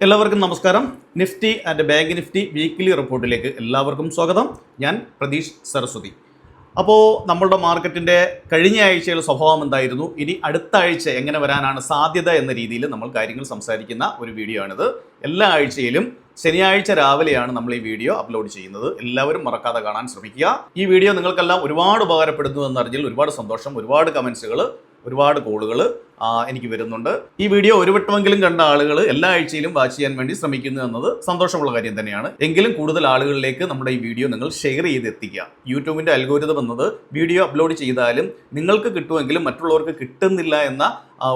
എല്ലാവർക്കും നമസ്കാരം. Nifty and Bank Nifty weekly റിപ്പോർട്ടിലേക്ക് എല്ലാവർക്കും സ്വാഗതം. ഞാൻ പ്രതീഷ് സരസ്വതി. അപ്പോൾ നമ്മളുടെ മാർക്കറ്റിൻ്റെ കഴിഞ്ഞ ആഴ്ചയിലെ സ്വഭാവം എന്തായിരുന്നു, ഇനി അടുത്ത ആഴ്ച എങ്ങനെ വരാനാണ് സാധ്യത എന്ന രീതിയിൽ നമ്മൾ കാര്യങ്ങൾ സംസാരിക്കുന്ന ഒരു വീഡിയോ ആണിത്. എല്ലാ ആഴ്ചയിലും ശനിയാഴ്ച രാവിലെയാണ് നമ്മൾ ഈ വീഡിയോ അപ്ലോഡ് ചെയ്യുന്നത്. എല്ലാവരും മറക്കാതെ കാണാൻ ശ്രമിക്കുക. ഈ വീഡിയോ നിങ്ങൾക്കെല്ലാം ഒരുപാട് ഉപകാരപ്പെടുന്നു എന്നറിഞ്ഞാൽ ഒരുപാട് സന്തോഷം. ഒരുപാട് കമൻസുകൾ, ഒരുപാട് കോളുകൾ എനിക്ക് വരുന്നുണ്ട്. ഈ വീഡിയോ ഒരു വട്ടമെങ്കിലും കണ്ട ആളുകൾ എല്ലാ ആഴ്ചയിലും വാച്ച് ചെയ്യാൻ വേണ്ടി ശ്രമിക്കുന്നു എന്നത് സന്തോഷമുള്ള കാര്യം തന്നെയാണ്. എങ്കിലും കൂടുതൽ ആളുകളിലേക്ക് നമ്മുടെ ഈ വീഡിയോ നിങ്ങൾ ഷെയർ ചെയ്ത് എത്തിക്കുക. യൂട്യൂബിൻ്റെ അൽഗോരിതം എന്നത് വീഡിയോ അപ്ലോഡ് ചെയ്താലും നിങ്ങൾക്ക് കിട്ടുമെങ്കിലും മറ്റുള്ളവർക്ക് കിട്ടുന്നില്ല എന്ന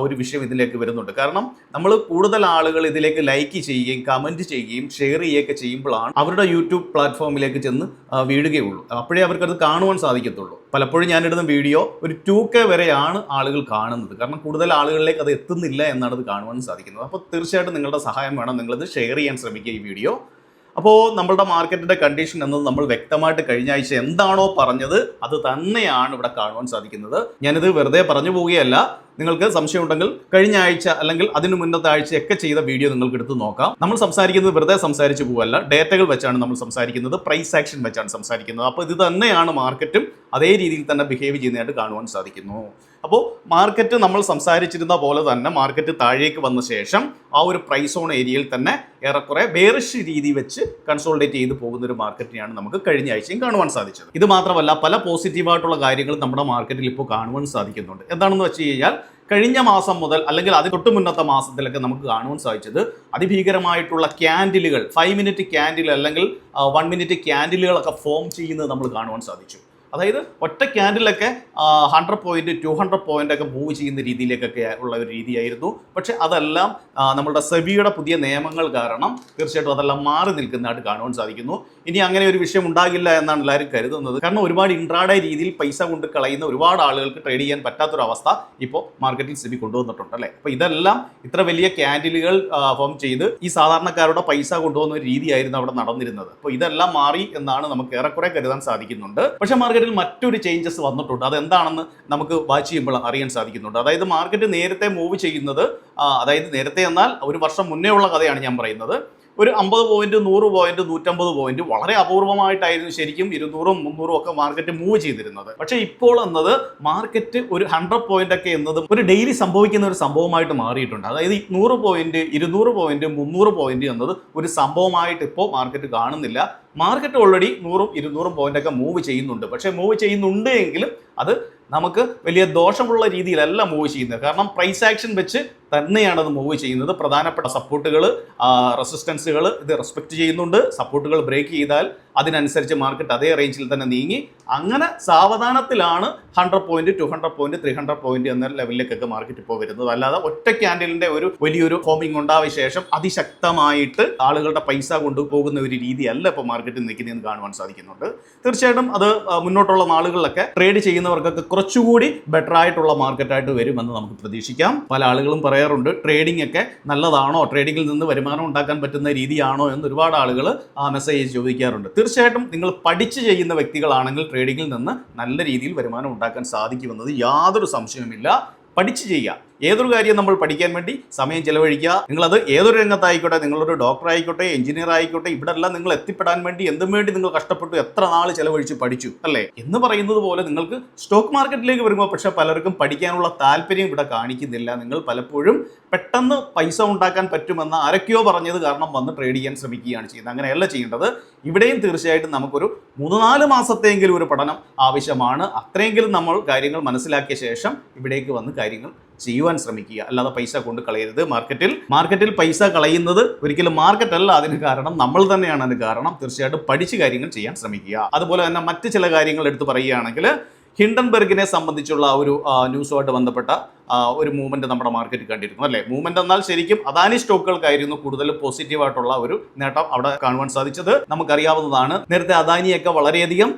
ഒരു വിഷയം ഇതിലേക്ക് വരുന്നുണ്ട്. കാരണം നമ്മൾ കൂടുതൽ ആളുകൾ ഇതിലേക്ക് ലൈക്ക് ചെയ്യുകയും കമൻറ്റ് ചെയ്യുകയും ഷെയർ ചെയ്യുകയൊക്കെ ചെയ്യുമ്പോഴാണ് അവരുടെ യൂട്യൂബ് പ്ലാറ്റ്ഫോമിലേക്ക് ചെന്ന് വീഴുകയുള്ളൂ. അപ്പോഴേ അവർക്കത് കാണുവാൻ സാധിക്കത്തുള്ളൂ. പലപ്പോഴും ഞാനിടുന്ന വീഡിയോ ഒരു 2K വരെയാണ് ആളുകൾ കാണുന്നത്. കാരണം കൂടുതൽ ആളുകളിലേക്ക് അത് എത്തുന്നില്ല എന്നാണ് അത് കാണുവാൻ സാധിക്കുന്നത്. അപ്പോൾ തീർച്ചയായിട്ടും നിങ്ങളുടെ സഹായം വേണം. നിങ്ങളിത് ഷെയർ ചെയ്യാൻ ശ്രമിക്കുക ഈ വീഡിയോ. അപ്പോൾ നമ്മളുടെ മാർക്കറ്റിൻ്റെ കണ്ടീഷൻ എന്നത് നമ്മൾ വ്യക്തമായിട്ട് കഴിഞ്ഞ ആഴ്ച എന്താണോ പറഞ്ഞത് അത് തന്നെയാണ് ഇവിടെ കാണുവാൻ സാധിക്കുന്നത്. ഞാനിത് വെറുതെ പറഞ്ഞു പോവുകയല്ല. നിങ്ങൾക്ക് സംശയമുണ്ടെങ്കിൽ കഴിഞ്ഞ ആഴ്ച അല്ലെങ്കിൽ അതിന് മുന്നത്തെ ആഴ്ചയൊക്കെ ചെയ്ത വീഡിയോ നിങ്ങൾക്ക് എടുത്ത് നോക്കാം. നമ്മൾ സംസാരിക്കുന്നത് വെറുതെ സംസാരിച്ച് പോവല്ല, ഡേറ്റകൾ വെച്ചാണ് നമ്മൾ സംസാരിക്കുന്നത്, പ്രൈസ് ആക്ഷൻ വെച്ചാണ് സംസാരിക്കുന്നത്. അപ്പോൾ ഇത് തന്നെയാണ് മാർക്കറ്റും അതേ രീതിയിൽ തന്നെ ബിഹേവ് ചെയ്യുന്നതായിട്ട് കാണുവാൻ സാധിക്കുന്നു. അപ്പോൾ മാർക്കറ്റ് നമ്മൾ സംസാരിച്ചിരുന്ന പോലെ തന്നെ മാർക്കറ്റ് താഴേക്ക് വന്ന ശേഷം ആ ഒരു പ്രൈസ് ഓൺ ഏരിയയിൽ തന്നെ ഏറെക്കുറെ ബേറിഷ് രീതി വെച്ച് കൺസോൾഡേറ്റ് ചെയ്ത് പോകുന്ന ഒരു മാർക്കറ്റിനെയാണ് നമുക്ക് കഴിഞ്ഞ ആഴ്ചയും കാണുവാൻ സാധിച്ചത്. ഇത് മാത്രമല്ല പല പോസിറ്റീവായിട്ടുള്ള കാര്യങ്ങൾ നമ്മുടെ മാർക്കറ്റിൽ ഇപ്പോൾ കാണുവാൻ സാധിക്കുന്നുണ്ട്. എന്താണെന്ന് വെച്ച് കഴിഞ്ഞാൽ കഴിഞ്ഞ മാസം മുതൽ അല്ലെങ്കിൽ അത് തൊട്ട് മുന്നത്തെ മാസത്തിലൊക്കെ നമുക്ക് കാണുവാൻ സാധിച്ചത് അതിഭീകരമായിട്ടുള്ള ക്യാൻഡിലുകൾ, 5 മിനിറ്റ് ക്യാൻഡിൽ അല്ലെങ്കിൽ 1 മിനിറ്റ് ക്യാൻഡിലുകളൊക്കെ ഫോം ചെയ്യുന്നത് നമ്മൾ കാണുവാൻ സാധിച്ചു. അതായത് ഒറ്റ ക്യാൻഡിലൊക്കെ 100 പോയിന്റ് 200 പോയിന്റ് ഒക്കെ മൂവ് ചെയ്യുന്ന രീതിയിലേക്കൊക്കെ ഉള്ള ഒരു രീതിയായിരുന്നു. പക്ഷെ അതെല്ലാം നമ്മളുടെ സെബിയുടെ പുതിയ നിയമങ്ങൾ കാരണം തീർച്ചയായിട്ടും അതെല്ലാം മാറി നിൽക്കുന്നതായിട്ട് കാണുവാൻ സാധിക്കുന്നു. ഇനി അങ്ങനെ ഒരു വിഷയം ഉണ്ടാകില്ല എന്നാണ് എല്ലാവരും കരുതുന്നത്. കാരണം ഒരുപാട് ഇൻട്രാഡേ രീതിയിൽ പൈസ കൊണ്ട് കളയുന്ന ഒരുപാട് ആളുകൾക്ക് ട്രേഡ് ചെയ്യാൻ പറ്റാത്തൊരവസ്ഥ ഇപ്പോൾ മാർക്കറ്റിൽ സെബി കൊണ്ടുവന്നിട്ടുണ്ട് അല്ലേ. അപ്പോൾ ഇതെല്ലാം ഇത്ര വലിയ ക്യാൻഡിലുകൾ ഫോം ചെയ്ത് ഈ സാധാരണക്കാരുടെ പൈസ കൊണ്ടുപോകുന്ന ഒരു രീതിയായിരുന്നു അവിടെ നടന്നിരുന്നത്. അപ്പോൾ ഇതെല്ലാം മാറി എന്നാണ് നമുക്ക് ഏറെക്കുറെ കരുതാൻ സാധിക്കുന്നുണ്ട്. പക്ഷേ മാർക്കറ്റിൽ മറ്റൊരു ചേഞ്ചസ് വന്നിട്ടുണ്ട്. അതെന്താണെന്ന് നമുക്ക് വാച്ച് ചെയ്യുമ്പോൾ അറിയാൻ സാധിക്കുന്നുണ്ട്. അതായത് മാർക്കറ്റ് നേരത്തെ മൂവ് ചെയ്യുന്നത്, അതായത് നേരത്തെ എന്നാൽ ഒരു വർഷം മുന്നേ ഉള്ള കഥയാണ് ഞാൻ പറയുന്നത്, ഒരു 50 പോയിന്റ് 100 പോയിന്റ് 150 പോയിന്റ് വളരെ അപൂർവമായിട്ടായിരുന്നു ശരിക്കും 200-ഉം 300-ഉം ഒക്കെ മാർക്കറ്റ് മൂവ് ചെയ്തിരുന്നത്. പക്ഷേ ഇപ്പോൾ എന്നത് മാർക്കറ്റ് ഒരു 100 പോയിന്റ് ഒക്കെ എന്നതും ഒരു ഡെയിലി സംഭവിക്കുന്ന ഒരു സംഭവമായിട്ട് മാറിയിട്ടുണ്ട്. അതായത് 100 പോയിന്റ് 200 പോയിന്റ് 300 പോയിന്റ് എന്നത് ഒരു സംഭവമായിട്ട് ഇപ്പോൾ മാർക്കറ്റ് കാണുന്നില്ല. മാർക്കറ്റ് ഓൾറെഡി 100-ഉം 200-ഉം പോയിന്റ് ഒക്കെ മൂവ് ചെയ്യുന്നുണ്ട്. പക്ഷേ മൂവ് ചെയ്യുന്നുണ്ട് എങ്കിലും അത് നമുക്ക് വലിയ ദോഷമുള്ള രീതിയിലല്ല മൂവ് ചെയ്യുന്നത്. കാരണം പ്രൈസ് ആക്ഷൻ വെച്ച് തന്നെയാണ് അത് മൂവ് ചെയ്യുന്നത്. പ്രധാനപ്പെട്ട സപ്പോർട്ടുകൾ, റെസിസ്റ്റൻസുകൾ ഇത് റെസ്പെക്ട് ചെയ്യുന്നുണ്ട്. സപ്പോർട്ടുകൾ ബ്രേക്ക് ചെയ്താൽ അതിനനുസരിച്ച് മാർക്കറ്റ് അതേ റേഞ്ചിൽ തന്നെ നീങ്ങി അങ്ങനെ സാവധാനത്തിലാണ് 100 പോയിന്റ് 200 പോയിന്റ് 300 പോയിന്റ് എന്ന ലെവലിലേക്കൊക്കെ മാർക്കറ്റ് ഇപ്പോൾ വരുന്നത്. അല്ലാതെ ഒറ്റ ക്യാൻഡിലിന്റെ ഒരു വലിയൊരു ഫോമിംഗ് ഉണ്ടായ ശേഷം അതിശക്തമായിട്ട് ആളുകളുടെ പൈസ കൊണ്ടുപോകുന്ന ഒരു രീതിയല്ല ഇപ്പോൾ മാർക്കറ്റിൽ നിൽക്കുന്നതെന്ന് കാണുവാൻ സാധിക്കുന്നുണ്ട്. തീർച്ചയായിട്ടും അത് മുന്നോട്ടുള്ള നാളുകളിലൊക്കെ ട്രേഡ് ചെയ്യുന്നവർക്കൊക്കെ കുറച്ചുകൂടി ബെറ്റർ ആയിട്ടുള്ള മാർക്കറ്റായിട്ട് വരുമെന്ന് നമുക്ക് പ്രതീക്ഷിക്കാം. പല ആളുകളും പറയാറുണ്ട് ട്രേഡിംഗ് ഒക്കെ നല്ലതാണോ, ട്രേഡിംഗിൽ നിന്ന് വരുമാനം ഉണ്ടാക്കാൻ പറ്റുന്ന രീതിയാണോ എന്ന് ഒരുപാട് ആളുകൾ മെസ്സേജ് ചോദിക്കാറുണ്ട്. തീർച്ചയായിട്ടും നിങ്ങൾ പഠിച്ച് ചെയ്യുന്ന വ്യക്തികളാണെങ്കിൽ ട്രേഡിംഗിൽ നിന്ന് നല്ല രീതിയിൽ വരുമാനം ഉണ്ടാക്കാൻ സാധിക്കുമെന്നത് യാതൊരു സംശയവുമില്ല. പഠിച്ച് ചെയ്യുക. ഏതൊരു കാര്യം നമ്മൾ പഠിക്കാൻ വേണ്ടി സമയം ചെലവഴിക്കുക. നിങ്ങളത് ഏതൊരു രംഗത്തായിക്കോട്ടെ, നിങ്ങളൊരു ഡോക്ടർ ആയിക്കോട്ടെ, എഞ്ചിനീയർ ആയിക്കോട്ടെ, ഇവിടെ എല്ലാം നിങ്ങൾ എത്തിപ്പെടാൻ വേണ്ടി എന്തും വേണ്ടി നിങ്ങൾ കഷ്ടപ്പെട്ടു, എത്ര നാൾ ചെലവഴിച്ച് പഠിച്ചു അല്ലേ എന്ന് പറയുന്നത് പോലെ നിങ്ങൾക്ക് സ്റ്റോക്ക് മാർക്കറ്റിലേക്ക് വരുമ്പോൾ പക്ഷേ പലർക്കും പഠിക്കാനുള്ള താല്പര്യം ഇവിടെ കാണിക്കുന്നില്ല. നിങ്ങൾ പലപ്പോഴും പെട്ടെന്ന് പൈസ ഉണ്ടാക്കാൻ പറ്റുമെന്ന് ആരൊക്കെയോ പറഞ്ഞത് കാരണം വന്ന് ട്രേഡ് ചെയ്യാൻ ശ്രമിക്കുകയാണ് ചെയ്യുന്നത്. അങ്ങനെയല്ല ചെയ്യേണ്ടത്. ഇവിടെയും തീർച്ചയായിട്ടും നമുക്കൊരു 3-4 മാസത്തെങ്കിലും ഒരു പഠനം ആവശ്യമാണ്. അത്രയെങ്കിലും നമ്മൾ കാര്യങ്ങൾ മനസ്സിലാക്കിയ ശേഷം ഇവിടേക്ക് വന്ന് കാര്യങ്ങൾ ചെയ്യുവാൻ ശ്രമിക്കുക. അല്ലാതെ പൈസ കൊണ്ട് കളയരുത്. മാർക്കറ്റിൽ പൈസ കളയുന്നത് ഒരിക്കലും മാർക്കറ്റ് അല്ല അതിന് കാരണം, നമ്മൾ തന്നെയാണ് അതിന് കാരണം. തീർച്ചയായിട്ടും പഠിച്ച് കാര്യങ്ങൾ ചെയ്യാൻ ശ്രമിക്കുക. അതുപോലെ തന്നെ മറ്റ് ചില കാര്യങ്ങൾ എടുത്തു പറയുകയാണെങ്കിൽ ഹിൻഡൻബർഗിനെ സംബന്ധിച്ചുള്ള ഒരു ന്യൂസുമായിട്ട് ബന്ധപ്പെട്ട ഒരു മൂവ്മെന്റ് നമ്മുടെ മാർക്കറ്റ് കണ്ടിരുന്നു അല്ലേ. മൂവ്മെന്റ് എന്നാൽ ശരിക്കും അദാനി സ്റ്റോക്കുകൾക്കായിരുന്നു കൂടുതൽ പോസിറ്റീവായിട്ടുള്ള ഒരു നേട്ടം അവിടെ കാണുവാൻ സാധിച്ചത്. നമുക്കറിയാവുന്നതാണ്. നേരത്തെ അദാനിയൊക്കെ വളരെയധികം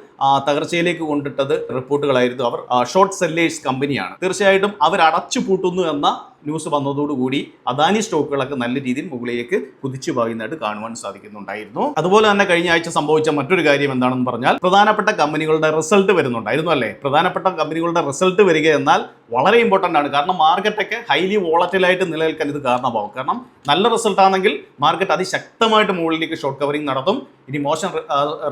തകർച്ചയിലേക്ക് കൊണ്ടിട്ടത് റിപ്പോർട്ടുകളായിരുന്നു. അവർ ഷോർട്ട് സെല്ലേഴ്സ് കമ്പനിയാണ്. തീർച്ചയായിട്ടും അവർ അടച്ചു പൂട്ടുന്നു എന്ന ന്യൂസ് വന്നതോടുകൂടി അദാനി സ്റ്റോക്കുകളൊക്കെ നല്ല രീതിയിൽ മുകളിലേക്ക് കുതിച്ചു പായുന്നതായിട്ട് കാണുവാൻ സാധിക്കുന്നുണ്ടായിരുന്നു. അതുപോലെ തന്നെ കഴിഞ്ഞ ആഴ്ച സംഭവിച്ച മറ്റൊരു കാര്യം എന്താണെന്ന് പറഞ്ഞാൽ പ്രധാനപ്പെട്ട കമ്പനികളുടെ റിസൾട്ട് വരുന്നുണ്ടായിരുന്നു അല്ലേ. പ്രധാനപ്പെട്ട കമ്പനികളുടെ റിസൾട്ട് വരിക എന്നാൽ വളരെ ഇമ്പോർട്ടൻ്റ് ആണ്. കാരണം മാർക്കറ്റൊക്കെ ഹൈലി വോളറ്റൈലായിട്ട് നിലനിൽക്കാൻ ഇത് കാരണമാകും. കാരണം നല്ല റിസൾട്ട് ആണെങ്കിൽ മാർക്കറ്റ് അതിശക്തമായിട്ട് മുകളിലേക്ക് ഷോർട്ട് കവറിംഗ് നടത്തും. ഇനി മോശം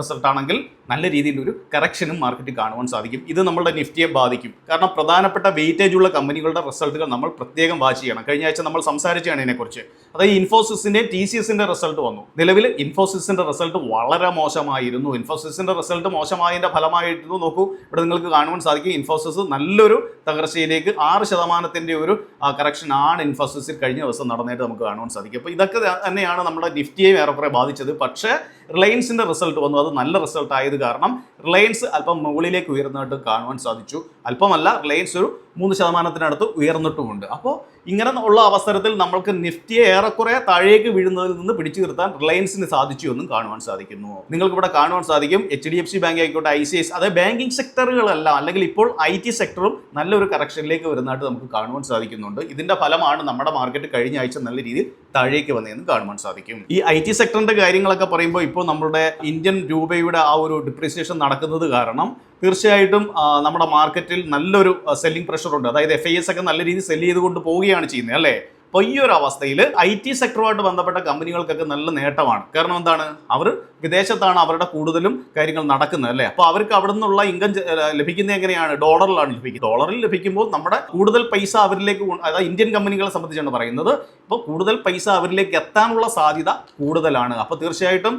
റിസൾട്ട് ആണെങ്കിൽ നല്ല രീതിയിൽ ഒരു കറക്ഷനും മാർക്കറ്റ് കാണുവാൻ സാധിക്കും. ഇത് നമ്മുടെ നിഫ്റ്റിയെ ബാധിക്കും. കാരണം പ്രധാനപ്പെട്ട വെയിറ്റേജ് ഉള്ള കമ്പനികളുടെ റിസൾട്ടുകൾ നമ്മൾ പ്രത്യേകം വാച്ച് ചെയ്യണം. കഴിഞ്ഞ ആഴ്ച നമ്മൾ സംസാരിച്ചാണ് ഇതിനെക്കുറിച്ച്. അതായത് ഇൻഫോസിസിന്റെ TCSന്റെ റിസൾട്ട് വന്നു. നിലവിൽ ഇൻഫോസിസിന്റെ റിസൾട്ട് വളരെ മോശമായിരുന്നു. ഇൻഫോസിസിന്റെ റിസൾട്ട് മോശമായതിന്റെ ഫലമായിരുന്നു നോക്കൂ, ഇവിടെ നിങ്ങൾക്ക് കാണുവാൻ സാധിക്കും ഇൻഫോസിസ് നല്ലൊരു തകർച്ചയിലേക്ക് 6% ഒരു കറക്ഷൻ ആണ് ഇൻഫോസിസിൽ കഴിഞ്ഞ ദിവസം നടന്നായിട്ട് നമുക്ക് കാണുവാൻ സാധിക്കും. അപ്പോൾ ഇതൊക്കെ തന്നെയാണ് നമ്മുടെ നിഫ്റ്റിയെ ഏറെക്കുറെ ബാധിച്ചത്. പക്ഷേ റിലയൻസിന്റെ റിസൾട്ട് വന്നു, അത് നല്ല റിസൾട്ട് ആയത് കാരണം റിലയൻസ് അല്പം മുകളിലേക്ക് ഉയർന്നതായിട്ട് കാണുവാൻ സാധിച്ചു. അല്പമല്ല, റിലയൻസ് ഒരു 3% ഉയർന്നിട്ടുമുണ്ട്. അപ്പോൾ ഇങ്ങനെ ഉള്ള അവസരത്തിൽ നമ്മൾക്ക് നിഫ്റ്റിയെ ഏറെക്കുറെ താഴേക്ക് വീഴുന്നതിൽ നിന്ന് പിടിച്ചു നിർത്താൻ റിലയൻസിന് സാധിച്ചു എന്നും കാണുവാൻ സാധിക്കുന്നു. നിങ്ങൾക്ക് ഇവിടെ കാണുവാൻ സാധിക്കും HDFC ബാങ്ക് ആയിക്കോട്ടെ, ICICI, അതായത് ബാങ്കിങ് സെക്ടറുകളെല്ലാം അല്ലെങ്കിൽ ഇപ്പോൾ IT സെക്ടറും നല്ലൊരു കറക്ഷനിലേക്ക് വരുന്നതായിട്ട് നമുക്ക് കാണുവാൻ സാധിക്കുന്നുണ്ട്. ഇതിന്റെ ഫലമാണ് നമ്മുടെ മാർക്കറ്റ് കഴിഞ്ഞ ആഴ്ച നല്ല രീതിയിൽ താഴേക്ക് വന്നതെന്ന് കാണുവാൻ സാധിക്കും. ഈ IT സെക്ടറിന്റെ കാര്യങ്ങളൊക്കെ പറയുമ്പോൾ ഇപ്പോൾ നമ്മുടെ ഇന്ത്യൻ രൂപയുടെ ആ ഒരു ഡിപ്രീസിയേഷൻ നടക്കുന്നത് കാരണം തീർച്ചയായിട്ടും നമ്മുടെ മാർക്കറ്റിൽ നല്ലൊരു സെല്ലിംഗ് പ്രഷർ ഉണ്ട്. അതായത് FIS ഒക്കെ നല്ല രീതിയിൽ സെല്ല് ചെയ്തുകൊണ്ട് പോവുകയാണ് ചെയ്യുന്നത് അല്ലേ. അപ്പോൾ ഈ ഒരു അവസ്ഥയിൽ IT സെക്ടറുമായിട്ട് ബന്ധപ്പെട്ട കമ്പനികൾക്കൊക്കെ നല്ല നേട്ടമാണ്. കാരണം എന്താണ്, അവർ വിദേശത്താണ് അവരുടെ കൂടുതലും കാര്യങ്ങൾ നടക്കുന്നത് അല്ലേ. അപ്പോൾ അവർക്ക് അവിടെ നിന്നുള്ള ഇൻകം ലഭിക്കുന്നത് എങ്ങനെയാണ്? ഡോളറിലാണ് ലഭിക്കുന്നത്. ഡോളറിൽ ലഭിക്കുമ്പോൾ നമ്മുടെ കൂടുതൽ പൈസ അവരിലേക്ക്, അതായത് ഇന്ത്യൻ കമ്പനികളെ സംബന്ധിച്ചാണ് പറയുന്നത്, അപ്പോൾ കൂടുതൽ പൈസ അവരിലേക്ക് എത്താനുള്ള സാധ്യത കൂടുതലാണ്. അപ്പോൾ തീർച്ചയായിട്ടും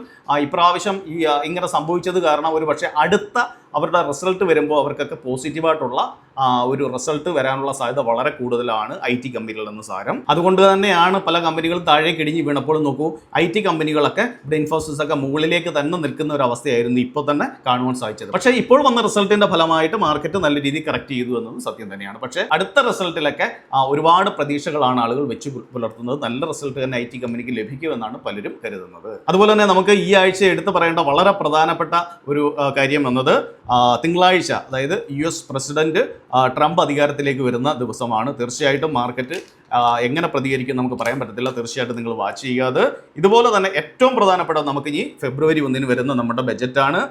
ഇപ്രാവശ്യം ഇങ്ങനെ സംഭവിച്ചത് കാരണം ഒരു പക്ഷേ അടുത്ത അവരുടെ റിസൾട്ട് വരുമ്പോൾ അവർക്കൊക്കെ പോസിറ്റീവായിട്ടുള്ള ഒരു റിസൾട്ട് വരാനുള്ള സാധ്യത വളരെ കൂടുതലാണ് IT കമ്പനികളെന്ന് സാരം. അതുകൊണ്ട് തന്നെയാണ് പല കമ്പനികളും താഴേക്ക് ഇടിഞ്ഞ് വീണപ്പോൾ നോക്കൂ, IT കമ്പനികളൊക്കെ ഇവിടെ ഇൻഫോസിസ് ഒക്കെ മുകളിലേക്ക് തന്നെ നിൽക്കുന്ന ഒരു അവസ്ഥയായിരുന്നു ഇപ്പോൾ തന്നെ കാണുവാൻ സാധിച്ചത്. പക്ഷേ ഇപ്പോൾ വന്ന റിസൾട്ടിന്റെ ഫലമായിട്ട് മാർക്കറ്റ് നല്ല രീതിയിൽ കറക്റ്റ് ചെയ്തു എന്നത് സത്യം തന്നെയാണ്. പക്ഷേ അടുത്ത റിസൾട്ടിലൊക്കെ ഒരുപാട് പ്രതീക്ഷകളാണ് ആളുകൾ വെച്ച് പുലർത്തുന്നത്. നല്ല റിസൾട്ട് തന്നെ IT കമ്പനിക്ക് ലഭിക്കുമെന്നാണ് പലരും കരുതുന്നത്. അതുപോലെ തന്നെ നമുക്ക് ഈ ആഴ്ച എടുത്തു പറയേണ്ട വളരെ പ്രധാനപ്പെട്ട ഒരു കാര്യം എന്നത് തിങ്കളാഴ്ച, അതായത് US പ്രസിഡന്റ് ട്രംപ് അധികാരത്തിലേക്ക് വരുന്ന ദിവസമാണ്. തീർച്ചയായിട്ടും മാർക്കറ്റ് എങ്ങനെ പ്രതികരിക്കും നമുക്ക് പറയാൻ പറ്റത്തില്ല. തീർച്ചയായിട്ടും നിങ്ങൾ വാച്ച് ചെയ്യാതെ. ഇതുപോലെ തന്നെ ഏറ്റവും പ്രധാനപ്പെട്ട നമുക്ക് ഇനി ഫെബ്രുവരി 1 വരുന്ന നമ്മുടെ ബജറ്റാണ്.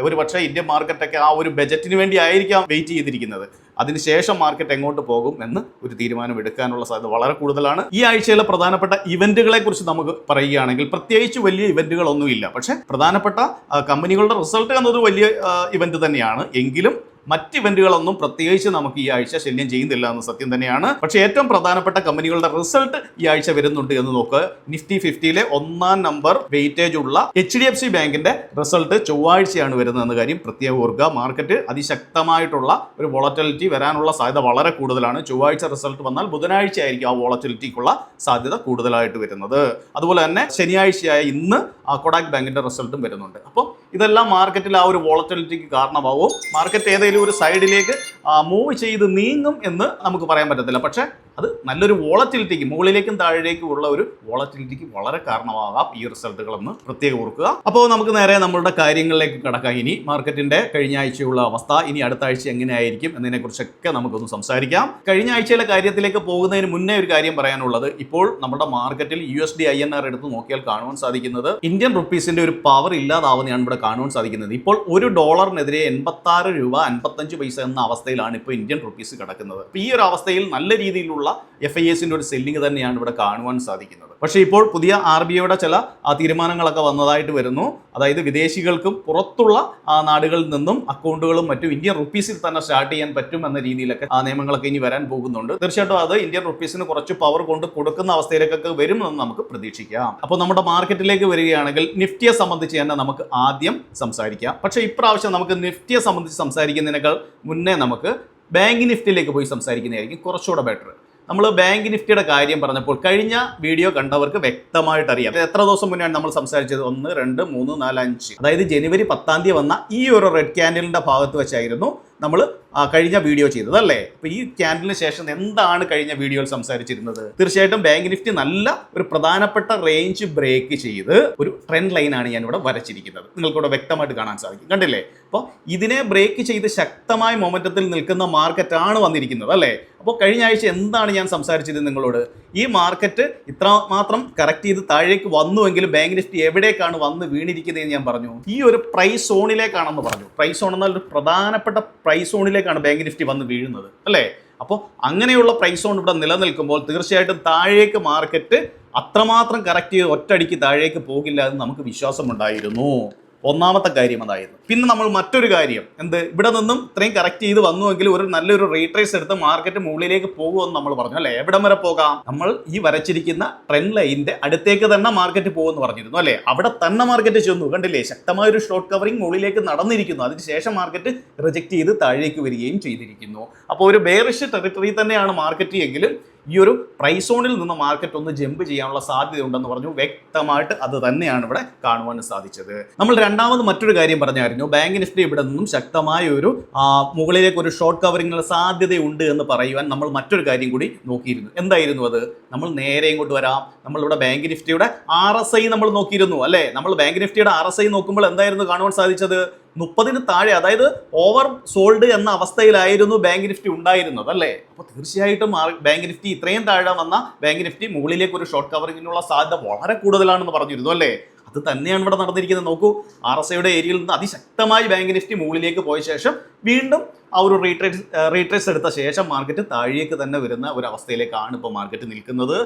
ഒരു പക്ഷേ ഇന്ത്യൻ മാർക്കറ്റൊക്കെ ആ ഒരു ബജറ്റിന് വേണ്ടി ആയിരിക്കാം വെയിറ്റ് ചെയ്തിരിക്കുന്നത്. അതിനുശേഷം മാർക്കറ്റ് എങ്ങോട്ട് പോകും എന്ന് ഒരു തീരുമാനം എടുക്കാനുള്ള സാധ്യത വളരെ കൂടുതലാണ്. ഈ ആഴ്ചയിലെ പ്രധാനപ്പെട്ട ഇവന്റുകളെ കുറിച്ച് നമുക്ക് പറയുകയാണെങ്കിൽ പ്രത്യേകിച്ച് വലിയ ഇവന്റുകളൊന്നുമില്ല. പക്ഷേ പ്രധാനപ്പെട്ട കമ്പനികളുടെ റിസൾട്ട് എന്നത് വലിയ ഇവന്റ് തന്നെയാണ്. എങ്കിലും മറ്റ് ഇവന്റുകളൊന്നും പ്രത്യേകിച്ച് നമുക്ക് ഈ ആഴ്ച ശല്യം ചെയ്യുന്നില്ല എന്ന് സത്യം തന്നെയാണ്. പക്ഷേ ഏറ്റവും പ്രധാനപ്പെട്ട കമ്പനികളുടെ റിസൾട്ട് ഈ ആഴ്ച വരുന്നുണ്ട് എന്ന് നോക്കുക. നിഫ്റ്റി 50-ലെ 1-ാം നമ്പർ വെയിറ്റേജ് ഉള്ള HDFC ബാങ്കിന്റെ റിസൾട്ട് ചൊവ്വാഴ്ചയാണ് വരുന്നതെന്ന കാര്യം പ്രത്യേകം ഓർക്കുക. മാർക്കറ്റ് അതിശക്തമായിട്ടുള്ള ഒരു വോളറ്റിലിറ്റി വരാനുള്ള സാധ്യത വളരെ കൂടുതലാണ്. ചൊവ്വാഴ്ച റിസൾട്ട് വന്നാൽ ബുധനാഴ്ച ആയിരിക്കും ആ വോളറ്റിലിറ്റിക്കുള്ള സാധ്യത കൂടുതലായിട്ട് വരുന്നത്. അതുപോലെ തന്നെ ശനിയാഴ്ചയായ ഇന്ന് കൊടാക് ബാങ്കിന്റെ റിസൾട്ടും വരുന്നുണ്ട്. അപ്പോൾ ഇതെല്ലാം മാർക്കറ്റിൽ ആ ഒരു വോളറ്റിലിറ്റിക്ക് കാരണമാവും. മാർക്കറ്റ് ഏതെങ്കിലും ഒരു സൈഡിലേക്ക് മൂവ് ചെയ്ത് നീങ്ങും എന്ന് നമുക്ക് പറയാൻ പറ്റത്തില്ല. പക്ഷേ അത് നല്ലൊരു വോളറ്റിലിറ്റിക്ക്, മുകളിലേക്കും താഴേക്കും ഉള്ള ഒരു വോളറ്റിലിറ്റിക്ക് വളരെ കാരണമാകാം ഈ റിസൾട്ടുകളെന്ന് പ്രത്യേകം ഓർക്കുക. അപ്പോൾ നമുക്ക് നേരെ നമ്മളുടെ കാര്യങ്ങളിലേക്ക് കടക്കാം. ഇനി മാർക്കറ്റിന്റെ കഴിഞ്ഞ ആഴ്ചയുള്ള അവസ്ഥ, ഇനി അടുത്ത ആഴ്ച എങ്ങനെയായിരിക്കും എന്നതിനെക്കുറിച്ചൊക്കെ നമുക്കൊന്ന് സംസാരിക്കാം. കഴിഞ്ഞ ആഴ്ചയിലെ കാര്യത്തിലേക്ക് പോകുന്നതിന് മുന്നേ ഒരു കാര്യം പറയാനുള്ളത്, ഇപ്പോൾ നമ്മുടെ മാർക്കറ്റിൽ USD INR എടുത്ത് നോക്കിയാൽ കാണുവാൻ സാധിക്കുന്നത് ഇന്ത്യൻ റുപ്പീസിന്റെ ഒരു പവർ ഇല്ലാതാവുന്നതാണ് ഇവിടെ കാണുവാൻ സാധിക്കുന്നത്. ഇപ്പോൾ $1 86 രൂപ 55 പൈസ എന്ന അവസ്ഥയിലാണ് ഇപ്പോൾ ഇന്ത്യൻ റുപ്പീസ് കിടക്കുന്നത്. ഈ ഒരു അവസ്ഥയിൽ നല്ല രീതിയിലുള്ള FISന്റെ ഒരു സെല്ലിംഗ് തന്നെയാണ് ഇവിടെ കാണുവാൻ സാധിക്കുന്നത്. പക്ഷേ ഇപ്പോൾ പുതിയ RBIയുടെ ചില തീരുമാനങ്ങളൊക്കെ വന്നതായിട്ട് വരുന്നു. അതായത് വിദേശികൾക്കും പുറത്തുള്ള നാടുകളിൽ നിന്നും അക്കൗണ്ടുകളും മറ്റും ഇന്ത്യൻ റുപ്പീസിൽ തന്നെ സ്റ്റാർട്ട് ചെയ്യാൻ പറ്റും എന്ന രീതിയിലൊക്കെ നിയമങ്ങളൊക്കെ ഇനി വരാൻ പോകുന്നുണ്ട്. തീർച്ചയായിട്ടും അത് ഇന്ത്യൻ റുപ്പീസിന് കുറച്ച് പവർ കൊണ്ട് കൊടുക്കുന്ന അവസ്ഥയിലേക്കൊക്കെ വരുമെന്ന് നമുക്ക് പ്രതീക്ഷിക്കാം. അപ്പോൾ നമ്മുടെ മാർക്കറ്റിലേക്ക് വരികയാണെങ്കിൽ നിഫ്റ്റിയെ സംബന്ധിച്ച് തന്നെ നമുക്ക് ആദ്യം സംസാരിക്കാം. പക്ഷേ ഇപ്രാവശ്യം നമുക്ക് നിഫ്റ്റിയെ സംബന്ധിച്ച് സംസാരിക്കുന്നതിനേക്കാൾ മുന്നേ നമുക്ക് ബാങ്ക് നിഫ്റ്റിയിലേക്ക് പോയി സംസാരിക്കുന്നതായിരിക്കും കുറച്ചുകൂടെ ബെറ്റർ. നമ്മൾ ബാങ്ക് നിഫ്റ്റിയുടെ കാര്യം പറഞ്ഞപ്പോൾ കഴിഞ്ഞ വീഡിയോ കണ്ടവർക്ക് വ്യക്തമായിട്ട് അറിയാം. എത്ര ദിവസം മുന്നെയാണ് നമ്മൾ സംസാരിച്ചത്? 1, 2, 3, 4, 5, അതായത് ജനുവരി 10 വന്ന ഈ ഒരു റെഡ് ക്യാൻഡലിന്റെ ഭാഗത്ത് വെച്ചായിരുന്നു നമ്മൾ കഴിഞ്ഞ വീഡിയോ ചെയ്തത് അല്ലേ. അപ്പോൾ ഈ ക്യാൻഡലിന് ശേഷം എന്താണ് കഴിഞ്ഞ വീഡിയോയിൽ സംസാരിച്ചിരുന്നത്? തീർച്ചയായിട്ടും ബാങ്ക് നിഫ്റ്റി നല്ല ഒരു പ്രധാനപ്പെട്ട റേഞ്ച് ബ്രേക്ക് ചെയ്ത് ഒരു ട്രെൻഡ് ലൈനാണ് ഞാൻ ഇവിടെ വരച്ചിരിക്കുന്നത്. നിങ്ങൾക്കിവിടെ വ്യക്തമായിട്ട് കാണാൻ സാധിക്കും, കണ്ടില്ലേ? അപ്പോൾ ഇതിനെ ബ്രേക്ക് ചെയ്ത് ശക്തമായ മൊമെന്റത്തിൽ നിൽക്കുന്ന മാർക്കറ്റാണ് വന്നിരിക്കുന്നത് അല്ലേ. അപ്പോൾ കഴിഞ്ഞ ആഴ്ച എന്താണ് ഞാൻ സംസാരിച്ചത് നിങ്ങളോട്? ഈ മാർക്കറ്റ് ഇത്രമാത്രം കറക്റ്റ് ചെയ്ത് താഴേക്ക് വന്നുവെങ്കിലും ബാങ്ക് നിഫ്റ്റി എവിടേക്കാണ് വന്ന് വീണിരിക്കുന്നതെന്ന് ഞാൻ പറഞ്ഞു. ഈ ഒരു പ്രൈസ് സോണിലേക്കാണെന്ന് പറഞ്ഞു. പ്രൈസ് സോൺ എന്നാൽ ഒരു പ്രധാനപ്പെട്ട പ്രൈസ് സോണിലേക്കാണ് ബാങ്ക് നിഫ്റ്റി വന്ന് വീഴുന്നത് അല്ലേ. അപ്പോൾ അങ്ങനെയുള്ള പ്രൈസ് സോൺ ഇവിടെ നിലനിൽക്കുമ്പോൾ തീർച്ചയായിട്ടും താഴേക്ക് മാർക്കറ്റ് അത്രമാത്രം കറക്റ്റ് ചെയ്ത് ഒറ്റയടിക്ക് താഴേക്ക് പോകില്ല എന്ന് നമുക്ക് വിശ്വാസമുണ്ടായിരുന്നു. ഒന്നാമത്തെ കാര്യം അതായിരുന്നു. പിന്നെ നമ്മൾ മറ്റൊരു കാര്യം ഇവിടെ നിന്നും ഇത്രയും കറക്റ്റ് ചെയ്ത് വന്നുവെങ്കിൽ ഒരു നല്ലൊരു റീട്രേസ് എടുത്ത് മാർക്കറ്റ് മുകളിലേക്ക് പോകുമെന്ന് നമ്മൾ പറഞ്ഞു അല്ലേ. എവിടം വരെ പോകാം? നമ്മൾ ഈ വരച്ചിരിക്കുന്ന ട്രെൻഡ് ലൈനിന്റെ അടുത്തേക്ക് തന്നെ മാർക്കറ്റ് പോകുമെന്ന് പറഞ്ഞിരുന്നു അല്ലേ. അവിടെ തന്നെ മാർക്കറ്റ് ചെന്നു, കണ്ടില്ലേ, ശക്തമായ ഒരു ഷോർട്ട് കവറിംഗ് മുകളിലേക്ക് നടന്നിരിക്കുന്നു. അതിനുശേഷം മാർക്കറ്റ് റിജക്ട് ചെയ്ത് താഴേക്ക് വരികയും ചെയ്തിരിക്കുന്നു. അപ്പോൾ ഒരു ബെയറിഷ് ടെറിട്ടറി തന്നെയാണ് മാർക്കറ്റ് എങ്കിലും ഈ ഒരു പ്രൈസ് സോണിൽ നിന്ന് മാർക്കറ്റ് ഒന്ന് ജമ്പ് ചെയ്യാനുള്ള സാധ്യത ഉണ്ടെന്ന് പറഞ്ഞു. വ്യക്തമായിട്ട് അത് തന്നെയാണ് ഇവിടെ കാണുവാൻ സാധിച്ചത്. നമ്മൾ രണ്ടാമത് മറ്റൊരു കാര്യം പറഞ്ഞായിരുന്നു, ബാങ്ക് നിഫ്റ്റി ഇവിടെ നിന്നും ശക്തമായ ഒരു മുകളിലേക്ക് ഒരു ഷോർട്ട് കവറിംഗിനുള്ള സാധ്യതയുണ്ട് എന്ന് പറയുവാൻ നമ്മൾ മറ്റൊരു കാര്യം കൂടി നോക്കിയിരുന്നു. എന്തായിരുന്നു അത്? നമ്മൾ നേരെ ഇങ്ങോട്ട് വരാം. നമ്മളിവിടെ ബാങ്ക് നിഫ്റ്റിയുടെ RSI നമ്മൾ നോക്കിയിരുന്നു അല്ലേ. നമ്മൾ ബാങ്ക് നിഫ്റ്റിയുടെ RSI നോക്കുമ്പോൾ എന്തായിരുന്നു കാണുവാൻ സാധിച്ചത്? 30-ന് താഴെ, അതായത് ഓവർ സോൾഡ് എന്ന അവസ്ഥയിലായിരുന്നു ബാങ്ക് നിഫ്റ്റി ഉണ്ടായിരുന്നത് അല്ലേ. അപ്പോൾ തീർച്ചയായിട്ടും ബാങ്ക് നിഫ്റ്റി ഇത്രയും താഴെ വന്ന ബാങ്ക് നിഫ്റ്റി മുകളിലേക്ക് ഒരു ഷോർട്ട് കവറിങ്ങിനുള്ള സാധ്യത വളരെ കൂടുതലാണെന്ന് പറഞ്ഞിരുന്നു അല്ലേ. അത് തന്നെയാണ് ഇവിടെ നടന്നിരിക്കുന്നത്. നോക്കൂ, RSIയുടെ ഏരിയയിൽ നിന്ന് അതിശക്തമായി ബാങ്ക് നിഫ്റ്റി മുകളിലേക്ക് പോയ ശേഷം വീണ്ടും ആ ഒരു റീട്രേസ് എടുത്ത ശേഷം മാർക്കറ്റ് താഴേക്ക് തന്നെ വരുന്ന ഒരു അവസ്ഥയിലേക്കാണ് ഇപ്പോൾ മാർക്കറ്റ് നിൽക്കുന്നത്.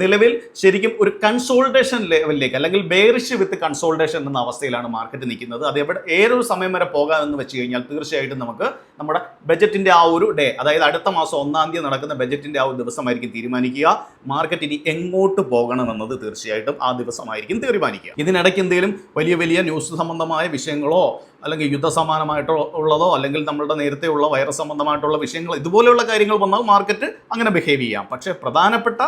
നിലവിൽ ശരിക്കും ഒരു കൺസോൾട്ടേഷൻ ലെവലിലേക്ക് അല്ലെങ്കിൽ ബെയറിഷ് വിത്ത് കൺസോൾട്ടേഷൻ എന്ന അവസ്ഥയിലാണ് മാർക്കറ്റ് നിൽക്കുന്നത്. അത് ഏതൊരു സമയം വരെ പോകാമെന്ന് വെച്ച് കഴിഞ്ഞാൽ തീർച്ചയായിട്ടും നമുക്ക് നമ്മുടെ ബജറ്റിന്റെ ആ ഒരു ഡേ, അതായത് അടുത്ത മാസം 1-ാം തീയതി നടക്കുന്ന ബജറ്റിന്റെ ആ ഒരു ദിവസമായിരിക്കും തീരുമാനിക്കുക. മാർക്കറ്റ് ഇനി എങ്ങോട്ട് പോകണമെന്നത് തീർച്ചയായിട്ടും ആ ദിവസമായിരിക്കും തീരുമാനിക്കുക. ഇതിനിടയ്ക്ക് എന്തെങ്കിലും വലിയ ന്യൂസ് സംബന്ധമായ വിഷയങ്ങളോ അല്ലെങ്കിൽ യുദ്ധസമാനമായിട്ടോ ഉള്ളതോ അല്ലെങ്കിൽ നമ്മളുടെ നേരത്തെ ഉള്ള വൈറസ് സംബന്ധമായിട്ടുള്ള വിഷയങ്ങൾ ഇതുപോലെയുള്ള കാര്യങ്ങൾ വന്നാൽ മാർക്കറ്റ് അങ്ങനെ ബിഹേവ് ചെയ്യാം. പക്ഷേ പ്രധാനപ്പെട്ട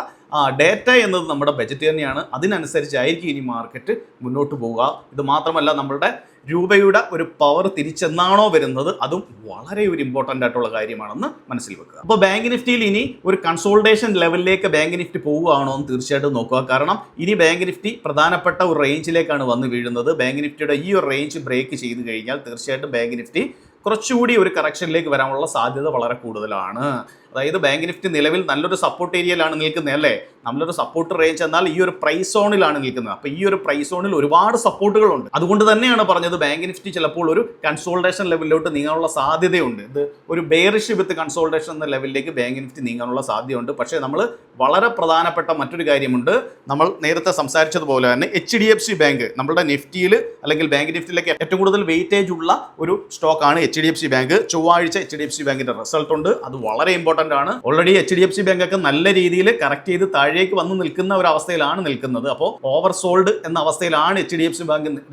ഡേറ്റ എന്നത് നമ്മുടെ ബജറ്റ് തന്നെയാണ്. അതിനനുസരിച്ചായിരിക്കും ഇനി മാർക്കറ്റ് മുന്നോട്ട് പോവുക. ഇത് മാത്രമല്ല, നമ്മളുടെ രൂപയുടെ ഒരു പവർ തിരിച്ചെന്നാണോ വരുന്നത്, അതും വളരെ ഒരു ഇമ്പോർട്ടൻ്റ് ആയിട്ടുള്ള കാര്യമാണെന്ന് മനസ്സിൽ വെക്കുക. അപ്പോൾ ബാങ്ക് നിഫ്റ്റിയിൽ ഇനി ഒരു കൺസോൾട്ടേഷൻ ലെവലിലേക്ക് ബാങ്ക് നിഫ്റ്റി പോവുകയാണോ എന്ന് തീർച്ചയായിട്ടും നോക്കുക. കാരണം ഇനി ബാങ്ക് നിഫ്റ്റി പ്രധാനപ്പെട്ട ഒരു റേഞ്ചിലേക്കാണ് വന്ന് വീഴുന്നത്. ബാങ്ക് നിഫ്റ്റിയുടെ ഈ ഒരു റേഞ്ച് ബ്രേക്ക് ചെയ്ത് കഴിഞ്ഞാൽ തീർച്ചയായിട്ടും ബാങ്ക് നിഫ്റ്റി കുറച്ചുകൂടി ഒരു കറക്ഷനിലേക്ക് വരാനുള്ള സാധ്യത വളരെ കൂടുതലാണ്. അതായത് ബാങ്ക് നിഫ്റ്റി നിലവിൽ നല്ലൊരു സപ്പോർട്ട് ഏരിയയിലാണ് നിൽക്കുന്നത് അല്ലേ. നല്ലൊരു സപ്പോർട്ട് റേഞ്ച് എന്നാൽ ഈ ഒരു പ്രൈസ് സോണിലാണ് നിൽക്കുന്നത്. അപ്പോൾ ഈ ഒരു പ്രൈസ് സോണിൽ ഒരുപാട് സപ്പോർട്ടുകളുണ്ട്. അതുകൊണ്ട് തന്നെയാണ് പറഞ്ഞത് ബാങ്ക് നിഫ്റ്റി ചിലപ്പോൾ ഒരു കൺസോൾട്ടേഷൻ ലെവലിലോട്ട് നീങ്ങാനുള്ള സാധ്യതയുണ്ട്. ഇത് ഒരു ബെയറിഷ് വിത്ത് കൺസോൾട്ടേഷൻ എന്ന ലെവലിലേക്ക് ബാങ്ക് നിഫ്റ്റി നീങ്ങാനുള്ള സാധ്യതയുണ്ട്. പക്ഷേ നമ്മൾ വളരെ പ്രധാനപ്പെട്ട മറ്റൊരു കാര്യമുണ്ട്. നമ്മൾ നേരത്തെ സംസാരിച്ചതുപോലെ തന്നെ HDFC ബാങ്ക് നമ്മളുടെ നിഫ്റ്റിയിൽ അല്ലെങ്കിൽ ബാങ്ക് നിഫ്റ്റിയിലേക്ക് ഏറ്റവും കൂടുതൽ വെയിറ്റേജ് ഉള്ള ഒരു സ്റ്റോക്കാണ് HDFC ബാങ്ക്. ചൊവ്വാഴ്ച HDFC ബാങ്കിന്റെ റിസൾട്ട് ഉണ്ട്. അത് വളരെ ഇമ്പോർട്ടൻ്റ് ആണ്. ഓൾറെഡി HDFC ബാങ്ക് ഒക്കെ നല്ല രീതിയിൽ കറക്റ്റ് ചെയ്ത് താഴേക്ക് വന്ന് നിൽക്കുന്ന ഒരു അവസ്ഥയിലാണ് നിൽക്കുന്നത്. അപ്പോൾ ഓവർ സോൾഡ് എന്ന അവസ്ഥയിലാണ് HDFC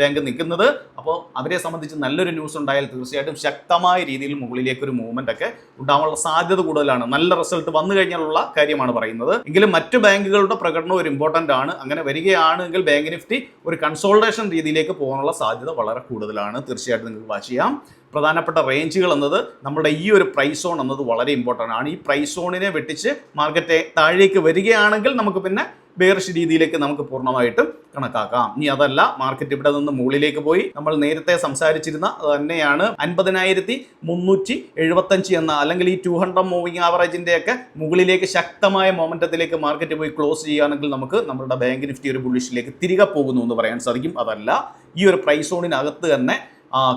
ബാങ്ക് നിൽക്കുന്നത്. അപ്പോൾ അവരെ സംബന്ധിച്ച് നല്ലൊരു ന്യൂസ് ഉണ്ടായാൽ തീർച്ചയായിട്ടും ശക്തമായ രീതിയിൽ മുകളിലേക്ക് ഒരു മൂവ്മെന്റ് ഒക്കെ ഉണ്ടാവാനുള്ള സാധ്യത കൂടുതലാണ്. നല്ല റിസൾട്ട് വന്നു കഴിഞ്ഞാലുള്ള കാര്യമാണ് പറയുന്നത്. എങ്കിലും മറ്റു ബാങ്കുകളുടെ പ്രകടനം ഒരു ഇമ്പോർട്ടൻ്റ് ആണ്. അങ്ങനെ വരികയാണെങ്കിൽ ബാങ്ക് നിഫ്റ്റി ഒരു കൺസോൾട്ടേഷൻ രീതിയിലേക്ക് പോകാനുള്ള സാധ്യത വളരെ കൂടുതലാണ്. തീർച്ചയായിട്ടും നിങ്ങൾക്ക് വാച്ച് ചെയ്യാം. പ്രധാനപ്പെട്ട റേഞ്ചുകൾ എന്നത് നമ്മുടെ ഈ ഒരു പ്രൈസ് സോൺ എന്നത് വളരെ ഇമ്പോർട്ടൻ്റ് ആണ്. ഈ പ്രൈസ് സോണിനെ വെട്ടിച്ച് മാർക്കറ്റ് താഴേക്ക് വരികയാണെങ്കിൽ നമുക്ക് പിന്നെ ബെയറിഷ് രീതിയിലേക്ക് നമുക്ക് പൂർണ്ണമായിട്ടും കണക്കാക്കാം. ഇനി അതല്ല, മാർക്കറ്റ് ഇവിടെ നിന്ന് മുകളിലേക്ക് പോയി നമ്മൾ നേരത്തെ സംസാരിച്ചിരുന്ന തന്നെയാണ് 50,375 എന്ന അല്ലെങ്കിൽ ഈ 200 മൂവിംഗ് ആവറേജിന്റെ ഒക്കെ മുകളിലേക്ക് ശക്തമായ മൊമെന്റത്തിലേക്ക് മാർക്കറ്റ് പോയി ക്ലോസ് ചെയ്യുകയാണെങ്കിൽ നമുക്ക് നമ്മുടെ ബാങ്ക് നിഫ്റ്റി ഒരു ബുള്ളിഷിലേക്ക് തിരികെ പോകുന്നു എന്ന് പറയാൻ സാധിക്കും. അതല്ല, ഈ ഒരു പ്രൈസ് സോണിനകത്ത് തന്നെ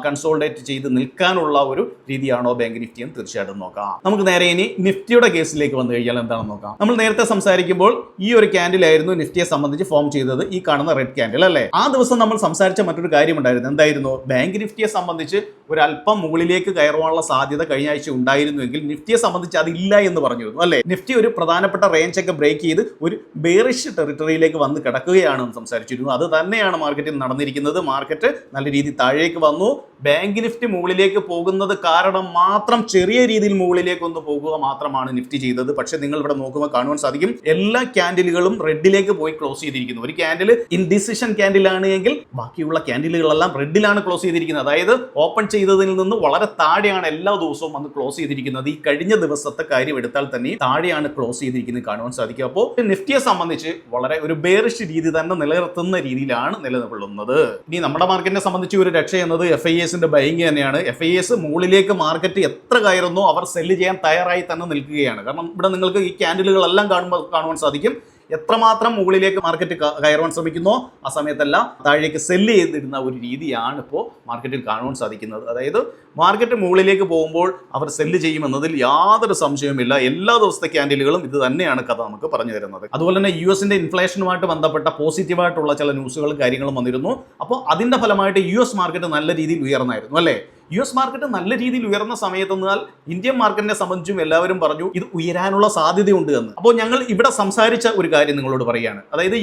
കൺസോൾട്ടേറ്റ് ചെയ്ത് നിൽക്കാനുള്ള ഒരു രീതിയാണോ ബാങ്ക് നിഫ്റ്റി എന്ന് തീർച്ചയായിട്ടും നോക്കാം. നമുക്ക് നേരെ ഇനി നിഫ്റ്റിയുടെ കേസിലേക്ക് വന്നു കഴിഞ്ഞാൽ എന്താണെന്ന് നോക്കാം. നമ്മൾ നേരത്തെ സംസാരിക്കുമ്പോൾ ഈ ഒരു ക്യാൻഡിലായിരുന്നു നിഫ്റ്റിയെ സംബന്ധിച്ച് ഫോം ചെയ്തത്, ഈ കാണുന്ന റെഡ് ക്യാൻഡിൽ അല്ലേ. ആ ദിവസം നമ്മൾ സംസാരിച്ച മറ്റൊരു കാര്യമുണ്ടായിരുന്നു. എന്തായിരുന്നു? ബാങ്ക് നിഫ്റ്റിയെ സംബന്ധിച്ച് ഒരു അല്പം മുകളിലേക്ക് കയറുവാനുള്ള സാധ്യത കഴിഞ്ഞ ആഴ്ച ഉണ്ടായിരുന്നുവെങ്കിൽ നിഫ്റ്റിയെ സംബന്ധിച്ച് അതില്ല എന്ന് പറഞ്ഞിരുന്നു അല്ലേ. നിഫ്റ്റി ഒരു പ്രധാനപ്പെട്ട റേഞ്ച് ഒക്കെ ബ്രേക്ക് ചെയ്ത് ഒരു ബെയറിഷ് ടെറിട്ടറിയിലേക്ക് വന്ന് കിടക്കുകയാണെന്ന് സംസാരിച്ചിരുന്നു. അത് തന്നെയാണ് മാർക്കറ്റിൽ നടന്നിരിക്കുന്നത്. മാർക്കറ്റ് നല്ല രീതിയിൽ താഴേക്ക് വന്നു. ബാങ്ക് നിഫ്റ്റി മുകളിലേക്ക് പോകുന്നത് കാരണം മാത്രം ചെറിയ രീതിയിൽ മുകളിലേക്ക് ഒന്ന് പോകുക മാത്രമാണ് നിഫ്റ്റി ചെയ്തത്. പക്ഷെ നിങ്ങൾ ഇവിടെ നോക്കുമ്പോൾ കാണുവാൻ സാധിക്കും എല്ലാ ക്യാൻഡിലുകളും റെഡിലേക്ക് പോയി ക്ലോസ് ചെയ്തിരിക്കുന്നു. ഒരു ക്യാൻഡിൽ ഇൻഡിസിഷൻ ക്യാൻഡിലാണ് എങ്കിൽ ബാക്കിയുള്ള ക്യാൻഡിലുകളെല്ലാം റെഡിലാണ് ക്ലോസ് ചെയ്തിരിക്കുന്നത്. അതായത് ഓപ്പൺ ചെയ്തതിൽ നിന്ന് വളരെ താഴെയാണ് എല്ലാ ദിവസവും വന്ന് ക്ലോസ് ചെയ്തിരിക്കുന്നത്. ഈ കഴിഞ്ഞ ദിവസത്തെ കാര്യം എടുത്താൽ തന്നെ താഴെയാണ് ക്ലോസ് ചെയ്തിരിക്കുന്നത് കാണുവാൻ സാധിക്കും. അപ്പോൾ നിഫ്റ്റിയെ സംബന്ധിച്ച് വളരെ ഒരു ബെയറിഷ് രീതി തന്നെ നിലനിർത്തുന്ന രീതിയിലാണ് നിലനിൽക്കുന്നത്. ഇനി നമ്മുടെ മാർക്കറ്റിനെ സംബന്ധിച്ച് ഒരു രക്ഷ എന്നത് FISന്റെ ബൈങ് തന്നെയാണ്. FIS മുകളിലേക്ക് മാർക്കറ്റ് എത്ര കയറുന്നോ അവർ സെല്ല് ചെയ്യാൻ തയ്യാറായി തന്നെ നിൽക്കുകയാണ്. കാരണം ഇവിടെ നിങ്ങൾക്ക് ഈ ക്യാൻഡിലുകളെല്ലാം കാണുവാൻ സാധിക്കും. എത്രമാത്രം മുകളിലേക്ക് മാർക്കറ്റ് കയറുവാൻ ശ്രമിക്കുന്നോ ആ സമയത്തെല്ലാം താഴേക്ക് സെല്ല് ചെയ്തിരുന്ന ഒരു രീതിയാണ് ഇപ്പോൾ മാർക്കറ്റിൽ കാണുവാൻ സാധിക്കുന്നത്. അതായത് മാർക്കറ്റ് മുകളിലേക്ക് പോകുമ്പോൾ അവർ സെല്ല് ചെയ്യുമെന്നതിൽ യാതൊരു സംശയവുമില്ല. എല്ലാ ദിവസത്തെ ക്യാൻഡിലുകളും ഇത് തന്നെയാണ് കഥ നമുക്ക് പറഞ്ഞു തരുന്നത്. അതുപോലെ തന്നെ US-ന്റെ ഇൻഫ്ലേഷനുമായിട്ട് ബന്ധപ്പെട്ട പോസിറ്റീവായിട്ടുള്ള ചില ന്യൂസുകളും കാര്യങ്ങളും വന്നിരുന്നു. അപ്പോൾ അതിന്റെ ഫലമായിട്ട് US മാർക്കറ്റ് നല്ല രീതിയിൽ ഉയർന്നായിരുന്നു അല്ലേ. US മാർക്കറ്റ് നല്ല രീതിയിൽ ഉയർന്ന സമയത്തെന്നാൽ ഇന്ത്യൻ മാർക്കറ്റിനെ സംബന്ധിച്ചും എല്ലാവരും പറഞ്ഞു ഇത് ഉയരാനുള്ള സാധ്യതയുണ്ട് എന്ന്. അപ്പോൾ ഞങ്ങൾ ഇവിടെ സംസാരിച്ച ഒരു കാര്യം നിങ്ങളോട് പറയുകയാണ്. അതായത്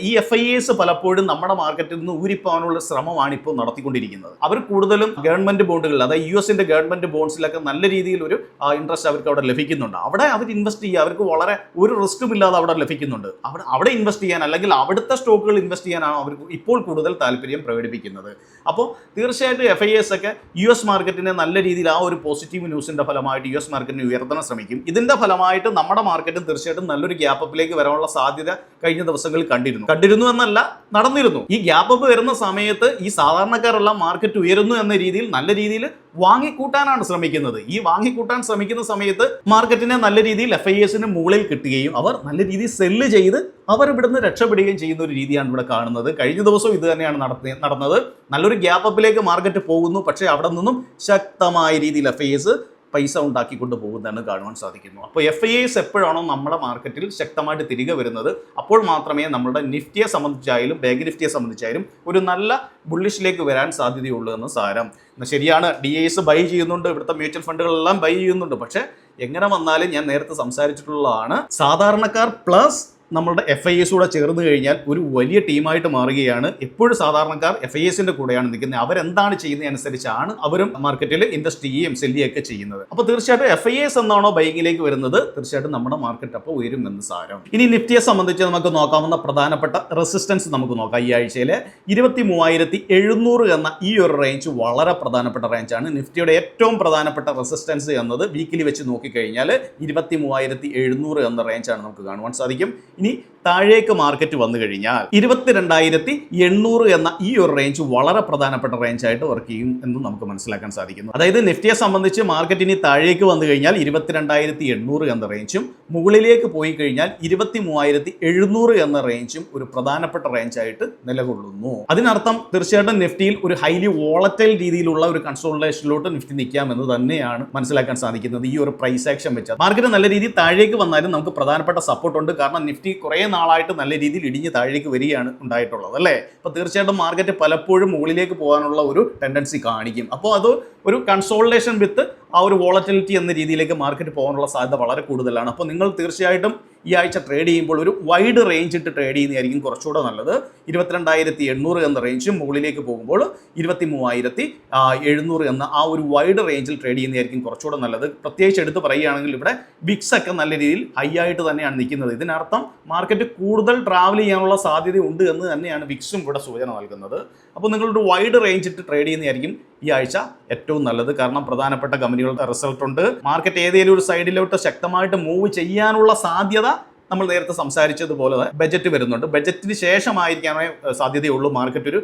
ഈ FIAs പലപ്പോഴും നമ്മുടെ മാർക്കറ്റിൽ നിന്ന് ഊരിപ്പോകാനുള്ള ശ്രമമാണ് ഇപ്പോൾ നടത്തിക്കൊണ്ടിരിക്കുന്നത്. അവർ കൂടുതലും ഗവൺമെന്റ് ബോണ്ടുകൾ, അതായത് US-ന്റെ ഗവൺമെന്റ് ബോണ്ട്സിലൊക്കെ നല്ല രീതിയിൽ ഒരു ഇൻട്രസ്റ്റ് അവർക്ക് അവിടെ ലഭിക്കുന്നുണ്ട്. അവിടെ അവർ ഇൻവെസ്റ്റ് ചെയ്യുക, അവർക്ക് വളരെ ഒരു റിസ്ക്കും ഇല്ലാതെ അവിടെ ലഭിക്കുന്നുണ്ട്. അവിടെ ഇൻവെസ്റ്റ് ചെയ്യാൻ അല്ലെങ്കിൽ അവിടുത്തെ സ്റ്റോക്കുകൾ ഇൻവെസ്റ്റ് ചെയ്യാനാണ് അവർക്ക് ഇപ്പോൾ കൂടുതൽ താല്പര്യം പ്രകടിപ്പിക്കുന്നത്. അപ്പോൾ തീർച്ചയായിട്ടും FIAs ഒക്കെ US മാർക്കറ്റിനെ നല്ല രീതിയിൽ ആ ഒരു പോസിറ്റീവ് ന്യൂസിന്റെ ഫലമായിട്ട് US മാർക്കറ്റിനെ ഉയർത്താൻ ശ്രമിക്കും. ഇതിന്റെ ഫലമായിട്ട് നമ്മുടെ മാർക്കറ്റും തീർച്ചയായിട്ടും നല്ലൊരു ഗ്യാപ്പ് അപ്പിലേക്ക് വരാനുള്ള സാധ്യത കഴിഞ്ഞ ദിവസങ്ങളിൽ കണ്ടിരുന്നു എന്നല്ല, നടന്നിരുന്നു. ഈ ഗ്യാപ്പ് അപ്പ് വരുന്ന സമയത്ത് ഈ സാധാരണക്കാരെല്ലാം മാർക്കറ്റ് ഉയരുന്നു എന്ന രീതിയിൽ നല്ല രീതിയിൽ വാങ്ങിക്കൂട്ടാനാണ് ശ്രമിക്കുന്നത്. ഈ വാങ്ങിക്കൂട്ടാൻ ശ്രമിക്കുന്ന സമയത്ത് മാർക്കറ്റിനെ നല്ല രീതിയിൽ FIAs-ന് മുകളിൽ കിട്ടുകയും അവർ നല്ല രീതിയിൽ സെല്ല് ചെയ്ത് അവർ ഇവിടുന്ന് രക്ഷപ്പെടുകയും ചെയ്യുന്ന ഒരു രീതിയാണ് ഇവിടെ കാണുന്നത്. കഴിഞ്ഞ ദിവസവും ഇത് തന്നെയാണ് നടന്നത്. നല്ലൊരു ഗ്യാപ്പ് അപ്പിലേക്ക് മാർക്കറ്റ് പോകുന്നു, പക്ഷേ അവിടെ നിന്നും ശക്തമായ രീതിയിൽ FIAs പൈസ ഉണ്ടാക്കിക്കൊണ്ട് പോകുന്നതാണ് കാണുവാൻ സാധിക്കുന്നു. അപ്പോൾ FIAs എപ്പോഴാണോ നമ്മുടെ മാർക്കറ്റിൽ ശക്തമായിട്ട് തിരികെ വരുന്നത് അപ്പോൾ മാത്രമേ നമ്മുടെ നിഫ്റ്റിയെ സംബന്ധിച്ചായാലും ബാങ്ക് നിഫ്റ്റിയെ സംബന്ധിച്ചായാലും ഒരു നല്ല ബുള്ളിഷിലേക്ക് വരാൻ സാധ്യതയുള്ളൂ എന്ന് സാരം. ശരിയാണ്, DIs ബൈ ചെയ്യുന്നുണ്ട്, ഇവിടുത്തെ മ്യൂച്വൽ ഫണ്ടുകളെല്ലാം ബൈ ചെയ്യുന്നുണ്ട്. പക്ഷേ എങ്ങനെ വന്നാലും ഞാൻ നേരത്തെ സംസാരിച്ചിട്ടുള്ളതാണ്, സാധാരണക്കാർ പ്ലസ് നമ്മളുടെ FIAs കൂടെ ചേർന്ന് കഴിഞ്ഞാൽ ഒരു വലിയ ടീമായിട്ട് മാറുകയാണ്. എപ്പോഴും സാധാരണക്കാർ FIAs-ന്റെ കൂടെയാണ് നിൽക്കുന്നത്. അവരെന്താണ് ചെയ്യുന്നത് അനുസരിച്ചാണ് അവരും മാർക്കറ്റിൽ ഇൻവെസ്റ്റ് ചെയ്യുകയും സെല്ല് ചെയ്യുകയൊക്കെ ചെയ്യുന്നത്. അപ്പോൾ തീർച്ചയായിട്ടും FIAs എന്നാണോ ബൈക്കിലേക്ക് വരുന്നത്, തീർച്ചയായിട്ടും നമ്മുടെ മാർക്കറ്റ് അപ്പോൾ ഉയരും എന്ന് സാരം. ഇനി നിഫ്റ്റിയെ സംബന്ധിച്ച് നമുക്ക് നോക്കാവുന്ന പ്രധാനപ്പെട്ട റെസിസ്റ്റൻസ് നമുക്ക് നോക്കാം. ഈ ആഴ്ചയിലെ 23,700 എന്ന ഈ ഒരു റേഞ്ച് വളരെ പ്രധാനപ്പെട്ട റേഞ്ചാണ്. നിഫ്റ്റിയുടെ ഏറ്റവും പ്രധാനപ്പെട്ട റെസിസ്റ്റൻസ് എന്നത് വീക്കിലി വെച്ച് നോക്കിക്കഴിഞ്ഞാൽ 23,700 എന്ന റേഞ്ചാണ് നമുക്ക് കാണുവാൻ സാധിക്കും. ഇനി താഴേക്ക് മാർക്കറ്റ് വന്നു കഴിഞ്ഞാൽ 22,800 എന്ന ഈ ഒരു റേഞ്ച് വളരെ പ്രധാനപ്പെട്ട റേഞ്ചായിട്ട് വർക്ക് ചെയ്യും എന്ന് നമുക്ക് മനസ്സിലാക്കാൻ സാധിക്കുന്നു. അതായത് നിഫ്റ്റിയെ സംബന്ധിച്ച് മാർക്കറ്റ് ഇനി താഴേക്ക് വന്നു കഴിഞ്ഞാൽ 22,800 എന്ന റേഞ്ചും മുകളിലേക്ക് പോയി കഴിഞ്ഞാൽ 23,700 എന്ന റേഞ്ചും ഒരു പ്രധാനപ്പെട്ട റേഞ്ചായിട്ട് നിലകൊള്ളുന്നു. അതിനർത്ഥം തീർച്ചയായിട്ടും നിഫ്റ്റിയിൽ ഒരു ഹൈലി വോളറ്റൈൽ രീതിയിലുള്ള ഒരു കൺസോളിഡേഷനിലോട്ട് നിഫ്റ്റി നിൽക്കാമെന്ന് തന്നെയാണ് മനസ്സിലാക്കാൻ സാധിക്കുന്നത്. ഈ ഒരു പ്രൈസ് ആക്ഷൻ വെച്ചാൽ മാർക്കറ്റ് നല്ല രീതിയിൽ താഴേക്ക് വന്നാലും നമുക്ക് പ്രധാനപ്പെട്ട സപ്പോർട്ട് ഉണ്ട്. കാരണം നിഫ്റ്റി കുറേ നാളായിട്ട് നല്ല രീതിയിൽ ഇടിഞ്ഞ് താഴേക്ക് വരികയാണ് ഉണ്ടായിട്ടുള്ളത് അല്ലേ. അപ്പോൾ തീർച്ചയായിട്ടും മാർക്കറ്റ് പലപ്പോഴും മുകളിലേക്ക് പോകാനുള്ള ഒരു ടെൻഡൻസി കാണിക്കും. അപ്പോൾ അത് ഒരു കൺസോളിഡേഷൻ വിത്ത് ആ ഒരു വോളറ്റിലിറ്റി എന്ന രീതിയിലേക്ക് മാർക്കറ്റ് പോകാനുള്ള സാധ്യത വളരെ കൂടുതലാണ്. അപ്പോൾ നിങ്ങൾ തീർച്ചയായിട്ടും ഈ ആഴ്ച ട്രേഡ് ചെയ്യുമ്പോൾ ഒരു വൈഡ് റേഞ്ച് ഇട്ട് ട്രേഡ് ചെയ്യുന്നതായിരിക്കും കുറച്ചുകൂടെ നല്ലത്. 22,800 എന്ന റേഞ്ചും മുകളിലേക്ക് പോകുമ്പോൾ 23,700 എന്ന ആ ഒരു വൈഡ് റേഞ്ചിൽ ട്രേഡ് ചെയ്യുന്നതായിരിക്കും കുറച്ചുകൂടെ നല്ലത്. പ്രത്യേകിച്ച് എടുത്ത് പറയുകയാണെങ്കിൽ ഇവിടെ വിക്സ് ഒക്കെ നല്ല രീതിയിൽ ഹൈ ആയിട്ട് തന്നെയാണ് നിൽക്കുന്നത്. ഇതിനർത്ഥം മാർക്കറ്റ് കൂടുതൽ ട്രാവൽ ചെയ്യാനുള്ള സാധ്യത ഉണ്ട് എന്ന് തന്നെയാണ് വിക്സും ഇവിടെ സൂചന നൽകുന്നത്. അപ്പോൾ നിങ്ങളൊരു വൈഡ് റേഞ്ച് ഇട്ട് ട്രേഡ് ചെയ്യുന്നതായിരിക്കും ഈ ആഴ്ച ഏറ്റവും നല്ലത്. കാരണം പ്രധാനപ്പെട്ട കമ്പനികളുടെ റിസൾട്ട് ഉണ്ട്. മാർക്കറ്റ് ഏതെങ്കിലും ഒരു സൈഡിലോട്ട് ശക്തമായിട്ട് മൂവ് ചെയ്യാനുള്ള സാധ്യത നമ്മൾ നേരത്തെ സംസാരിച്ചതുപോലെ ബജറ്റ് വരുന്നുണ്ട്. ബജറ്റിന് ശേഷമായിരിക്കാനേ സാധ്യതയുള്ളൂ മാർക്കറ്റ് ഒരു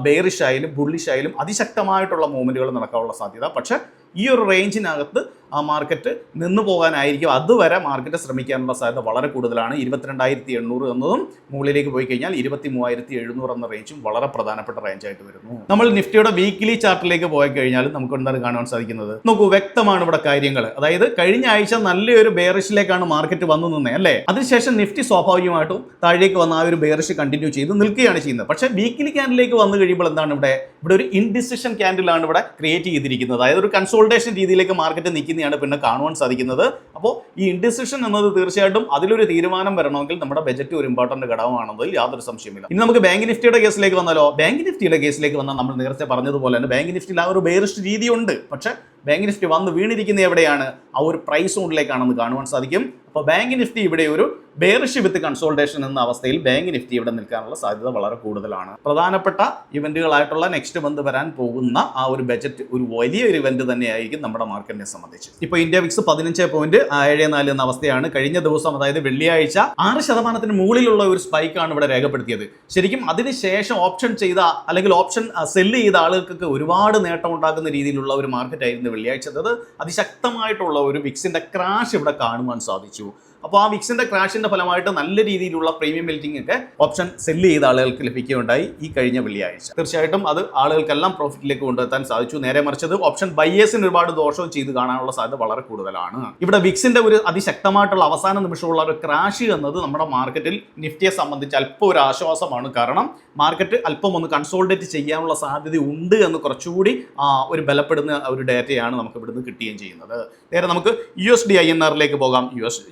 ബെയറിഷ് ആയാലും ബുള്ളിഷ് ആയാലും അതിശക്തമായിട്ടുള്ള മൂവ്മെന്റുകൾ നടക്കാനുള്ള സാധ്യത. പക്ഷേ ഈ ഒരു റേഞ്ചിനകത്ത് ആ മാർക്കറ്റ് നിന്നു പോകാനായിരിക്കും. അതുവരെ മാർക്കറ്റ് ശ്രമിക്കാനുള്ള സാധ്യത വളരെ കൂടുതലാണ്. 22,800 എന്നതും മുകളിലേക്ക് പോയി കഴിഞ്ഞാൽ 23,700 എന്ന റേഞ്ചും വളരെ പ്രധാനപ്പെട്ട റേഞ്ചായിട്ട് വരുന്നു. നമ്മൾ നിഫ്റ്റിയുടെ വീക്കിലി ചാർട്ടിലേക്ക് പോയി കഴിഞ്ഞാൽ നമുക്ക് എന്താണ് കാണാൻ സാധിക്കുന്നത്? നോക്കൂ, വ്യക്തമാണ് ഇവിടെ കാര്യങ്ങൾ. അതായത് കഴിഞ്ഞ ആഴ്ച നല്ലൊരു ബെയറിഷിലേക്കാണ് മാർക്കറ്റ് വന്നു നിന്നേ അല്ലേ. അതിനുശേഷം നിഫ്റ്റി സ്വാഭാവികമായിട്ടും താഴേക്ക് വന്ന ആ ഒരു ബെയറിഷ് കണ്ടിന്യൂ ചെയ്ത് നിൽക്കുകയാണ് ചെയ്യുന്നത്. പക്ഷേ വീക്കിലി ക്യാൻഡിലേക്ക് വന്നു കഴിയുമ്പോൾ എന്താണ് ഇവിടെ ഒരു ഇൻഡിസിഷൻ ക്യാൻഡിലാണ് ഇവിടെ ക്രിയേറ്റ് ചെയ്തിരിക്കുന്നത്. അതായത് ഒരു കൺസോൾട്ടേഷൻ രീതിയിലേക്ക് മാർക്കറ്റ് നിൽക്കുന്നതാണ് പിന്നെ കാണുവാൻ സാധിക്കുന്നത്. അപ്പോൾ ഈ ഇൻഡിസിഷൻ എന്നത് തീർച്ചയായിട്ടും അതിലൊരു തീരുമാനം വരണമെങ്കിൽ നമ്മുടെ ബജറ്റ് ഒരു ഇമ്പോർട്ടന്റ് ഘടകമാണെന്നതിൽ യാതൊരു സംശയമില്ല. ഇനി നമുക്ക് ബാങ്ക് നിഫ്റ്റിയുടെ കേസിലേക്ക് വന്നാലോ? ബാങ്ക് നിഫ്റ്റിയുടെ കേസിലേക്ക് വന്നാൽ നമ്മൾ നേരത്തെ പറഞ്ഞതുപോലെ തന്നെ ബാങ്ക് നിഫ്റ്റിയിൽ ആ ഒരു ബെയറിഷ് രീതിയുണ്ട്. പക്ഷേ ബാങ്ക് നിഫ്റ്റി വന്ന് വീണിരിക്കുന്ന എവിടെയാണ്? ആ ഒരു പ്രൈസ് സോണിലേക്കാണെന്ന് കാണുവാൻ സാധിക്കും. അപ്പോൾ ബാങ്ക് നിഫ്റ്റി ഇവിടെ ഒരു ബെയറിഷ് വിത്ത് കൺസോൾട്ടേഷൻ എന്ന അവസ്ഥയിൽ ബാങ്ക് നിഫ്റ്റി ഇവിടെ നിൽക്കാനുള്ള സാധ്യത വളരെ കൂടുതലാണ്. പ്രധാനപ്പെട്ട ഇവന്റുകളായിട്ടുള്ള നെക്സ്റ്റ് മന്ത് വരാൻ പോകുന്ന ആ ഒരു ബജറ്റ് ഒരു വലിയൊരു ഇവന്റ് തന്നെയായിരിക്കും നമ്മുടെ മാർക്കറ്റിനെ സംബന്ധിച്ച്. ഇപ്പോൾ ഇന്ത്യ വിക്സ് 15.74 എന്ന അവസ്ഥയാണ്. കഴിഞ്ഞ ദിവസം അതായത് വെള്ളിയാഴ്ച 6% മുകളിലുള്ള ഒരു സ്പൈക്കാണ് ഇവിടെ രേഖപ്പെടുത്തിയത്. ശരിക്കും അതിനുശേഷം ഓപ്ഷൻ ചെയ്ത അല്ലെങ്കിൽ ഓപ്ഷൻ സെല്ല് ചെയ്ത ആളുകൾക്ക് ഒരുപാട് നേട്ടം ഉണ്ടാക്കുന്ന രീതിയിലുള്ള ഒരു മാർക്കറ്റ് ആയിരുന്നു വെള്ളിയാഴ്ച. അതിശക്തമായിട്ടുള്ള ഒരു വിക്സിന്റെ ക്രാഷ് ഇവിടെ കാണുവാൻ സാധിച്ചു. അപ്പോൾ ആ വിക്സിന്റെ ക്രാഷിന്റെ ഫലമായിട്ട് നല്ല രീതിയിലുള്ള പ്രീമിയം ബെൽറ്റിംഗ് ഒക്കെ ഓപ്ഷൻ സെല്ല് ചെയ്ത ആളുകൾക്ക് ലഭിക്കുകയുണ്ടായി ഈ കഴിഞ്ഞ വെള്ളിയാഴ്ച. തീർച്ചയായിട്ടും അത് ആളുകൾക്കെല്ലാം പ്രോഫിറ്റിലേക്ക് കൊണ്ടുവരാൻ സാധിച്ചു. നേരെ മറിച്ചത് ഓപ്ഷൻ ബയേഴ്സിന് ഒരുപാട് ദോഷവും ചെയ്ത് കാണാനുള്ള സാധ്യത വളരെ കൂടുതലാണ്. ഇവിടെ വിക്സിന്റെ ഒരു അതിശക്തമായിട്ടുള്ള അവസാന നിമിഷമുള്ള ഒരു ക്രാഷ് എന്നത് നമ്മുടെ മാർക്കറ്റിൽ നിഫ്റ്റിയെ സംബന്ധിച്ച് അല്പം ഒരു ആശ്വാസമാണ്. കാരണം മാർക്കറ്റ് അല്പം ഒന്ന് കൺസോൾഡേറ്റ് ചെയ്യാനുള്ള സാധ്യത ഉണ്ട് എന്ന് കുറച്ചുകൂടി ഒരു ബലപ്പെടുന്ന ഒരു ഡേറ്റയാണ് നമുക്ക് ഇവിടുന്ന് കിട്ടുകയും ചെയ്യുന്നത്. നേരെ നമുക്ക് USD INRലേക്ക് പോകാം.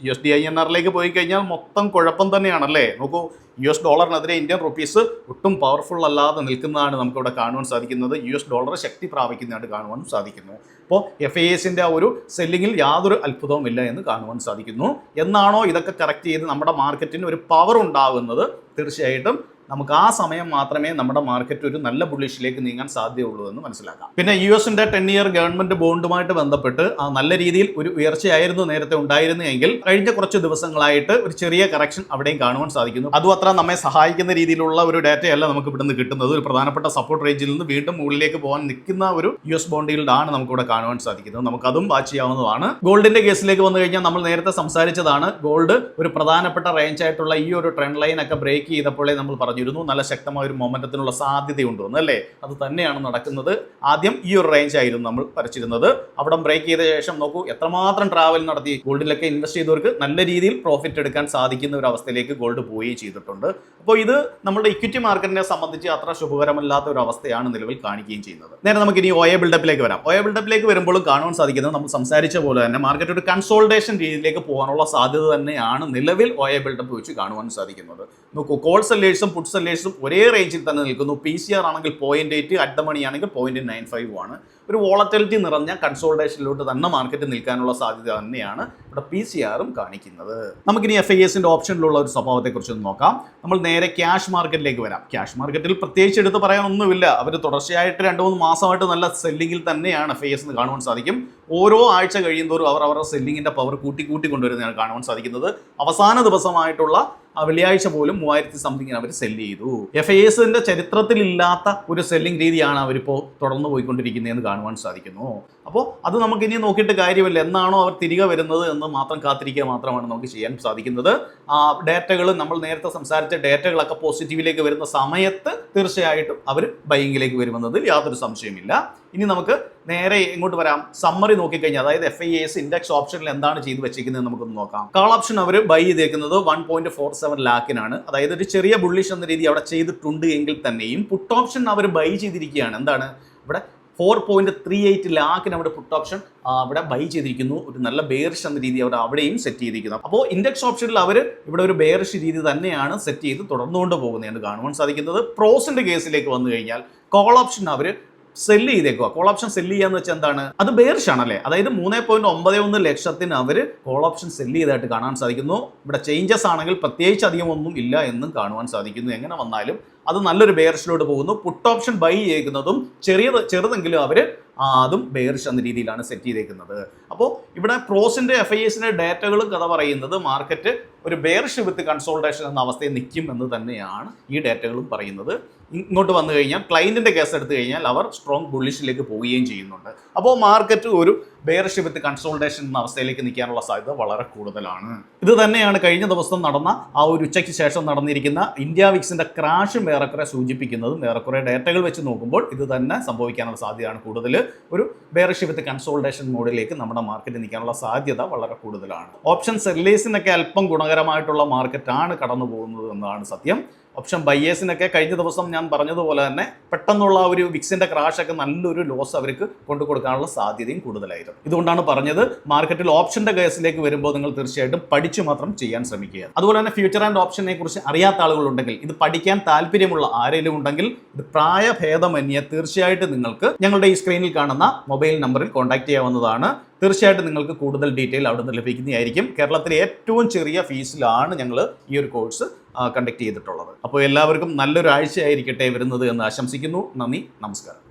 USD INRലേക്ക് പോയി കഴിഞ്ഞാൽ മൊത്തം കുഴപ്പം തന്നെയാണല്ലേ. നോക്കൂ, US ഡോളറിനെതിരെ ഇന്ത്യൻ റുപ്പീസ് ഒട്ടും പവർഫുൾ അല്ലാതെ നിൽക്കുന്നതാണ് നമുക്കിവിടെ കാണുവാൻ സാധിക്കുന്നത്. US ഡോളർ ശക്തി പ്രാപിക്കുന്നതായിട്ട് കാണുവാൻ സാധിക്കുന്നു. അപ്പോൾ FISന്റെ ആ ഒരു സെല്ലിങ്ങിൽ യാതൊരു അത്ഭുതവും ഇല്ല എന്ന് കാണുവാൻ സാധിക്കുന്നു. എന്നാണോ ഇതൊക്കെ കറക്റ്റ് ചെയ്ത് നമ്മുടെ മാർക്കറ്റിന് ഒരു പവർ ഉണ്ടാകുന്നത്, തീർച്ചയായിട്ടും നമുക്ക് ആ സമയം മാത്രമേ നമ്മുടെ മാർക്കറ്റ് ഒരു നല്ല ബുള്ളിഷിലേക്ക് നീങ്ങാൻ സാധ്യതയുള്ളൂ എന്ന് മനസ്സിലാക്കാം. പിന്നെ US-ന്റെ 10-year ഗവൺമെന്റ് ബോണ്ടുമായിട്ട് ബന്ധപ്പെട്ട് നല്ല രീതിയിൽ ഒരു ഉയർച്ചയായിരുന്നു നേരത്തെ ഉണ്ടായിരുന്നെങ്കിൽ കഴിഞ്ഞ കുറച്ച് ദിവസങ്ങളായിട്ട് ഒരു ചെറിയ കറക്ഷൻ അവിടെയും കാണുവാൻ സാധിക്കുന്നു. അതും അത്ര നമ്മെ സഹായിക്കുന്ന രീതിയിലുള്ള ഒരു ഡാറ്റയല്ല നമുക്ക് ഇവിടുന്ന് കിട്ടുന്നത്. ഒരു പ്രധാനപ്പെട്ട സപ്പോർട്ട് റേഞ്ചിൽ നിന്ന് വീണ്ടും മുകളിലേക്ക് പോകാൻ നിൽക്കുന്ന ഒരു US ബോണ്ട് ഈൽഡാണ് നമുക്കിവിടെ കാണുവാൻ സാധിക്കുന്നത്. നമുക്കതും വാച്ച് ചെയ്യാവുന്നതാണ്. ഗോൾഡിന്റെ കേസിലേക്ക് വന്നു കഴിഞ്ഞാൽ നമ്മൾ നേരത്തെ സംസാരിച്ചതാണ്. ഗോൾഡ് ഒരു പ്രധാനപ്പെട്ട റേഞ്ച് ആയിട്ടുള്ള ഈ ഒരു ട്രെൻഡ് ലൈൻ ഒക്കെ ബ്രേക്ക് ചെയ്തപ്പോഴേ നമ്മൾ നല്ല ശക്തമായ ഒരു മൊമെന്റത്തിനുള്ള സാധ്യതയുണ്ടോ എന്നല്ലേ. അത് തന്നെയാണ് നടക്കുന്നത്. ആദ്യം ഈ ഒരു റേഞ്ച് ആയിരുന്നു നമ്മൾ വരച്ചിരുന്നത്. അവിടെ ബ്രേക്ക് ചെയ്ത ശേഷം നോക്കൂ എത്രമാത്രം ട്രാവൽ നടത്തി. ഗോൾഡിലൊക്കെ ഇൻവെസ്റ്റ് ചെയ്തവർക്ക് നല്ല രീതിയിൽ പ്രോഫിറ്റ് എടുക്കാൻ സാധിക്കുന്ന ഒരു അവസ്ഥയിലേക്ക് ഗോൾഡ് പോവുകയും ചെയ്തിട്ടുണ്ട്. അപ്പോൾ ഇത് നമ്മുടെ ഇക്വിറ്റി മാർക്കറ്റിനെ സംബന്ധിച്ച് അത്ര ശുഭകരമല്ലാത്ത ഒരു അവസ്ഥയാണ് നിലവിൽ കാണിക്കുകയും ചെയ്യുന്നത്. നേരെ നമുക്ക് ഇനി OA ബിൽഡപ്പിലേക്ക് വരാം. OA ബിൽഡപ്പിലേക്ക് വരുമ്പോഴും കാണുവാൻ സാധിക്കുന്നത് നമ്മൾ സംസാരിച്ച പോലെ തന്നെ മാർക്കറ്റ് ഒരു കൺസോൾട്ടേഷൻ രീതിയിലേക്ക് പോകാനുള്ള സാധ്യത തന്നെയാണ് നിലവിൽ OA ബിൽഡപ്പ് വെച്ച് കാണുവാൻ സാധിക്കുന്നത്. നോക്കൂ, കോൾ സെല്ലേഴ്സും പുട്ട് സെല്ലേഴ്സും ഒരേ റേഞ്ചിൽ തന്നെ നിൽക്കുന്നു. PCR ആണെങ്കിൽ 0.8, അറ്റ് ദ മണി ആണെങ്കിൽ 0.95 ആണ്. ഒരു വോളറ്റിലിറ്റി നിറഞ്ഞ കൺസോൾട്ടേഷനിലോട്ട് തന്നെ മാർക്കറ്റ് നിൽക്കാനുള്ള സാധ്യത തന്നെയാണ് ഇവിടെ PCR-ഉം കാണിക്കുന്നത്. നമുക്കിനി FISന്റെ ഓപ്ഷനിലുള്ള ഒരു സ്വഭാവത്തെക്കുറിച്ച് നോക്കാം. നമ്മൾ നേരെ ക്യാഷ് മാർക്കറ്റിലേക്ക് വരാം. ക്യാഷ് മാർക്കറ്റിൽ പ്രത്യേകിച്ച് എടുത്ത് പറയാനൊന്നുമില്ല. അവർ തുടർച്ചയായിട്ട് 2-3 മാസമായിട്ട് നല്ല സെല്ലിങ്ങിൽ തന്നെയാണ് FIS എന്ന് കാണുവാൻ സാധിക്കും. ഓരോ ആഴ്ച കഴിയുന്തോറും അവർ അവരുടെ സെല്ലിങ്ങിന്റെ പവർ കൂട്ടി കൊണ്ടുവരുന്നതാണ് കാണുവാൻ സാധിക്കുന്നത്. അവസാന ദിവസമായിട്ടുള്ള വെള്ളിയാഴ്ച പോലും 3000 സംതിങ്ങിന് അവർ സെല്ല് ചെയ്തു. FISന്റെ ചരിത്രത്തിലില്ലാത്ത ഒരു സെല്ലിംഗ് രീതിയാണ് അവരിപ്പോൾ തുടർന്ന് പോയിക്കൊണ്ടിരിക്കുന്നതെന്ന് കാണുവാൻ സാധിക്കുന്നു. അപ്പോൾ അത് നമുക്ക് ഇനി നോക്കിയിട്ട് കാര്യമില്ല. എന്നാണോ അവർ തിരികെ വരുന്നത് എന്ന് മാത്രം കാത്തിരിക്കുക മാത്രമാണ് നമുക്ക് ചെയ്യാൻ സാധിക്കുന്നത്. ഡേറ്റകൾ നമ്മൾ നേരത്തെ സംസാരിച്ച ഡേറ്റകളൊക്കെ പോസിറ്റീവിലേക്ക് വരുന്ന സമയത്ത് തീർച്ചയായിട്ടും അവർ ബൈയിങ്ങിലേക്ക് വരുമെന്നതിൽ യാതൊരു സംശയമില്ല. ഇനി നമുക്ക് നേരെ ഇങ്ങോട്ട് വരാം. സമ്മറി നോക്കിക്കഴിഞ്ഞാൽ അതായത് FIS ഇൻഡെക്സ് ഓപ്ഷനിൽ എന്താണ് ചെയ്ത് വെച്ചിരിക്കുന്നത് നമുക്കൊന്ന് നോക്കാം. കാൾ ഓപ്ഷൻ അവർ ബൈ ചെയ്തേക്കുന്നത് 1.47 ലാഖിനാണ്. അതായത് ഒരു ചെറിയ ബുള്ളിഷ് എന്ന രീതി അവിടെ ചെയ്തിട്ടുണ്ട് എങ്കിൽ തന്നെയും പുട്ട് ഓപ്ഷൻ അവർ ബൈ ചെയ്തിരിക്കുകയാണ്. എന്താണ് ഇവിടെ 4.38 ലാഖിന് അവിടെ പുട്ട് ഓപ്ഷൻ അവിടെ ബൈ ചെയ്തിരിക്കുന്നു. ഒരു നല്ല ബെയറിഷ് എന്ന രീതി അവർ അവിടെയും സെറ്റ് ചെയ്തിരിക്കുന്നു. അപ്പോൾ ഇൻഡെക്സ് ഓപ്ഷനിൽ അവർ ഇവിടെ ഒരു ബെയറിഷ് രീതി തന്നെയാണ് സെറ്റ് ചെയ്ത് തുടർന്നുകൊണ്ട് പോകുന്നതാണ് കാണുവാൻ സാധിക്കുന്നത്. പ്രോസിന്റെ കേസിലേക്ക് വന്നു കഴിഞ്ഞാൽ കോൾ ഓപ്ഷൻ അവർ സെല്ല് ചെയ്തേക്കുക. കോൾ ഓപ്ഷൻ സെല്ല് ചെയ്യാന്ന് വെച്ചാൽ എന്താണ്, അത് ബെയറിഷ് ആണല്ലേ. അതായത് 3.91 ലക്ഷത്തിന് അവർ കോൾ ഓപ്ഷൻ സെല്ല് ചെയ്തായിട്ട് കാണാൻ സാധിക്കുന്നു. ഇവിടെ ചേഞ്ചസ് ആണെങ്കിൽ പ്രത്യേകിച്ച് അധികം ഒന്നും ഇല്ല എന്നും കാണുവാൻ സാധിക്കുന്നു. എങ്ങനെ വന്നാലും അത് നല്ലൊരു ബെയറിഷിലോട്ട് പോകുന്നു. പുട്ട് ഓപ്ഷൻ ബൈ ചെയ്യുന്നതും ചെറുതെങ്കിലും അവർ അതും ബെയറിഷ് എന്ന രീതിയിലാണ് സെറ്റ് ചെയ്തേക്കുന്നത്. അപ്പോൾ ഇവിടെ പ്രോസിന്റെ FISന്റെ ഡേറ്റകളും കഥ പറയുന്നത് മാർക്കറ്റ് ഒരു ബെയറിഷ് വിത്ത് കൺസോൾട്ടേഷൻ എന്ന അവസ്ഥയിൽ നിൽക്കും എന്ന് തന്നെയാണ് ഈ ഡേറ്റകളും പറയുന്നത്. ഇങ്ങോട്ട് വന്നു കഴിഞ്ഞാൽ ക്ലയന്റിന്റെ കേസ് എടുത്തു കഴിഞ്ഞാൽ അവർ സ്ട്രോങ് ബുള്ളിഷിലേക്ക് പോവുകയും ചെയ്യുന്നുണ്ട്. അപ്പോൾ മാർക്കറ്റ് ഒരു ബെയറിഷ് വിത്ത് കൺസോൾട്ടേഷൻ എന്ന അവസ്ഥയിലേക്ക് നിൽക്കാനുള്ള സാധ്യത വളരെ കൂടുതലാണ്. ഇത് തന്നെയാണ് കഴിഞ്ഞ ദിവസം നടന്ന ആ ഒരു ഉച്ചയ്ക്ക് ശേഷം നടന്നിരിക്കുന്ന ഇന്ത്യ വിക്സിന്റെ ക്രാഷും ഏറെക്കുറെ സൂചിപ്പിക്കുന്നതും. ഏറെക്കുറെ ഡേറ്റകൾ വെച്ച് നോക്കുമ്പോൾ ഇത് തന്നെ സംഭവിക്കാനുള്ള സാധ്യതയാണ് കൂടുതൽ. ഒരു ബെയറിഷ് വിത്ത് കൺസോൾട്ടേഷൻ മോഡിലേക്ക് നമ്മുടെ മാർക്കറ്റ് നിൽക്കാനുള്ള സാധ്യത വളരെ കൂടുതലാണ്. ഓപ്ഷൻ സെല്ലേഴ്സിനൊക്കെ അല്പം ഗുണകരമായിട്ടുള്ള മാർക്കറ്റാണ് കടന്നു പോകുന്നത് എന്നതാണ് സത്യം. ഓപ്ഷൻ ബയേഴ്സിനൊക്കെ കഴിഞ്ഞ ദിവസം ഞാൻ പറഞ്ഞതുപോലെ തന്നെ പെട്ടെന്നുള്ള ഒരു വിക്സിന്റെ ക്രാഷൊക്കെ നല്ലൊരു ലോസ് അവർക്ക് കൊണ്ടുകൊടുക്കാനുള്ള സാധ്യതയും കൂടുതലായിരുന്നു. ഇതുകൊണ്ടാണ് പറഞ്ഞത് മാർക്കറ്റിൽ ഓപ്ഷന്റെ കേസിലേക്ക് വരുമ്പോൾ നിങ്ങൾ തീർച്ചയായിട്ടും പഠിച്ചു മാത്രം ചെയ്യാൻ ശ്രമിക്കുക. അതുപോലെ തന്നെ ഫ്യൂച്ചർ ആൻഡ് ഓപ്ഷനെ കുറിച്ച് അറിയാത്ത ആളുകളുണ്ടെങ്കിൽ, ഇത് പഠിക്കാൻ താല്പര്യമുള്ള ആരെങ്കിലും ഉണ്ടെങ്കിൽ ഇത് പ്രായഭേദമന്യേ തീർച്ചയായിട്ടും നിങ്ങൾക്ക് ഞങ്ങളുടെ ഈ സ്ക്രീനിൽ കാണുന്ന മൊബൈൽ നമ്പറിൽ കോൺടാക്ട് ചെയ്യാവുന്നതാണ്. തീർച്ചയായിട്ടും നിങ്ങൾക്ക് കൂടുതൽ ഡീറ്റെയിൽ അവിടെ നിന്ന് ലഭിക്കുന്നതായിരിക്കും. കേരളത്തിലെ ഏറ്റവും ചെറിയ ഫീസിലാണ് ഞങ്ങൾ ഈ ഒരു കോഴ്സ് കണ്ടക്ട് ചെയ്തിട്ടുള്ളത്. അപ്പോൾ എല്ലാവർക്കും നല്ലൊരു ആഴ്ചയായിരിക്കട്ടെ വരുന്നത് എന്ന് ആശംസിക്കുന്നു. നന്ദി, നമസ്കാരം.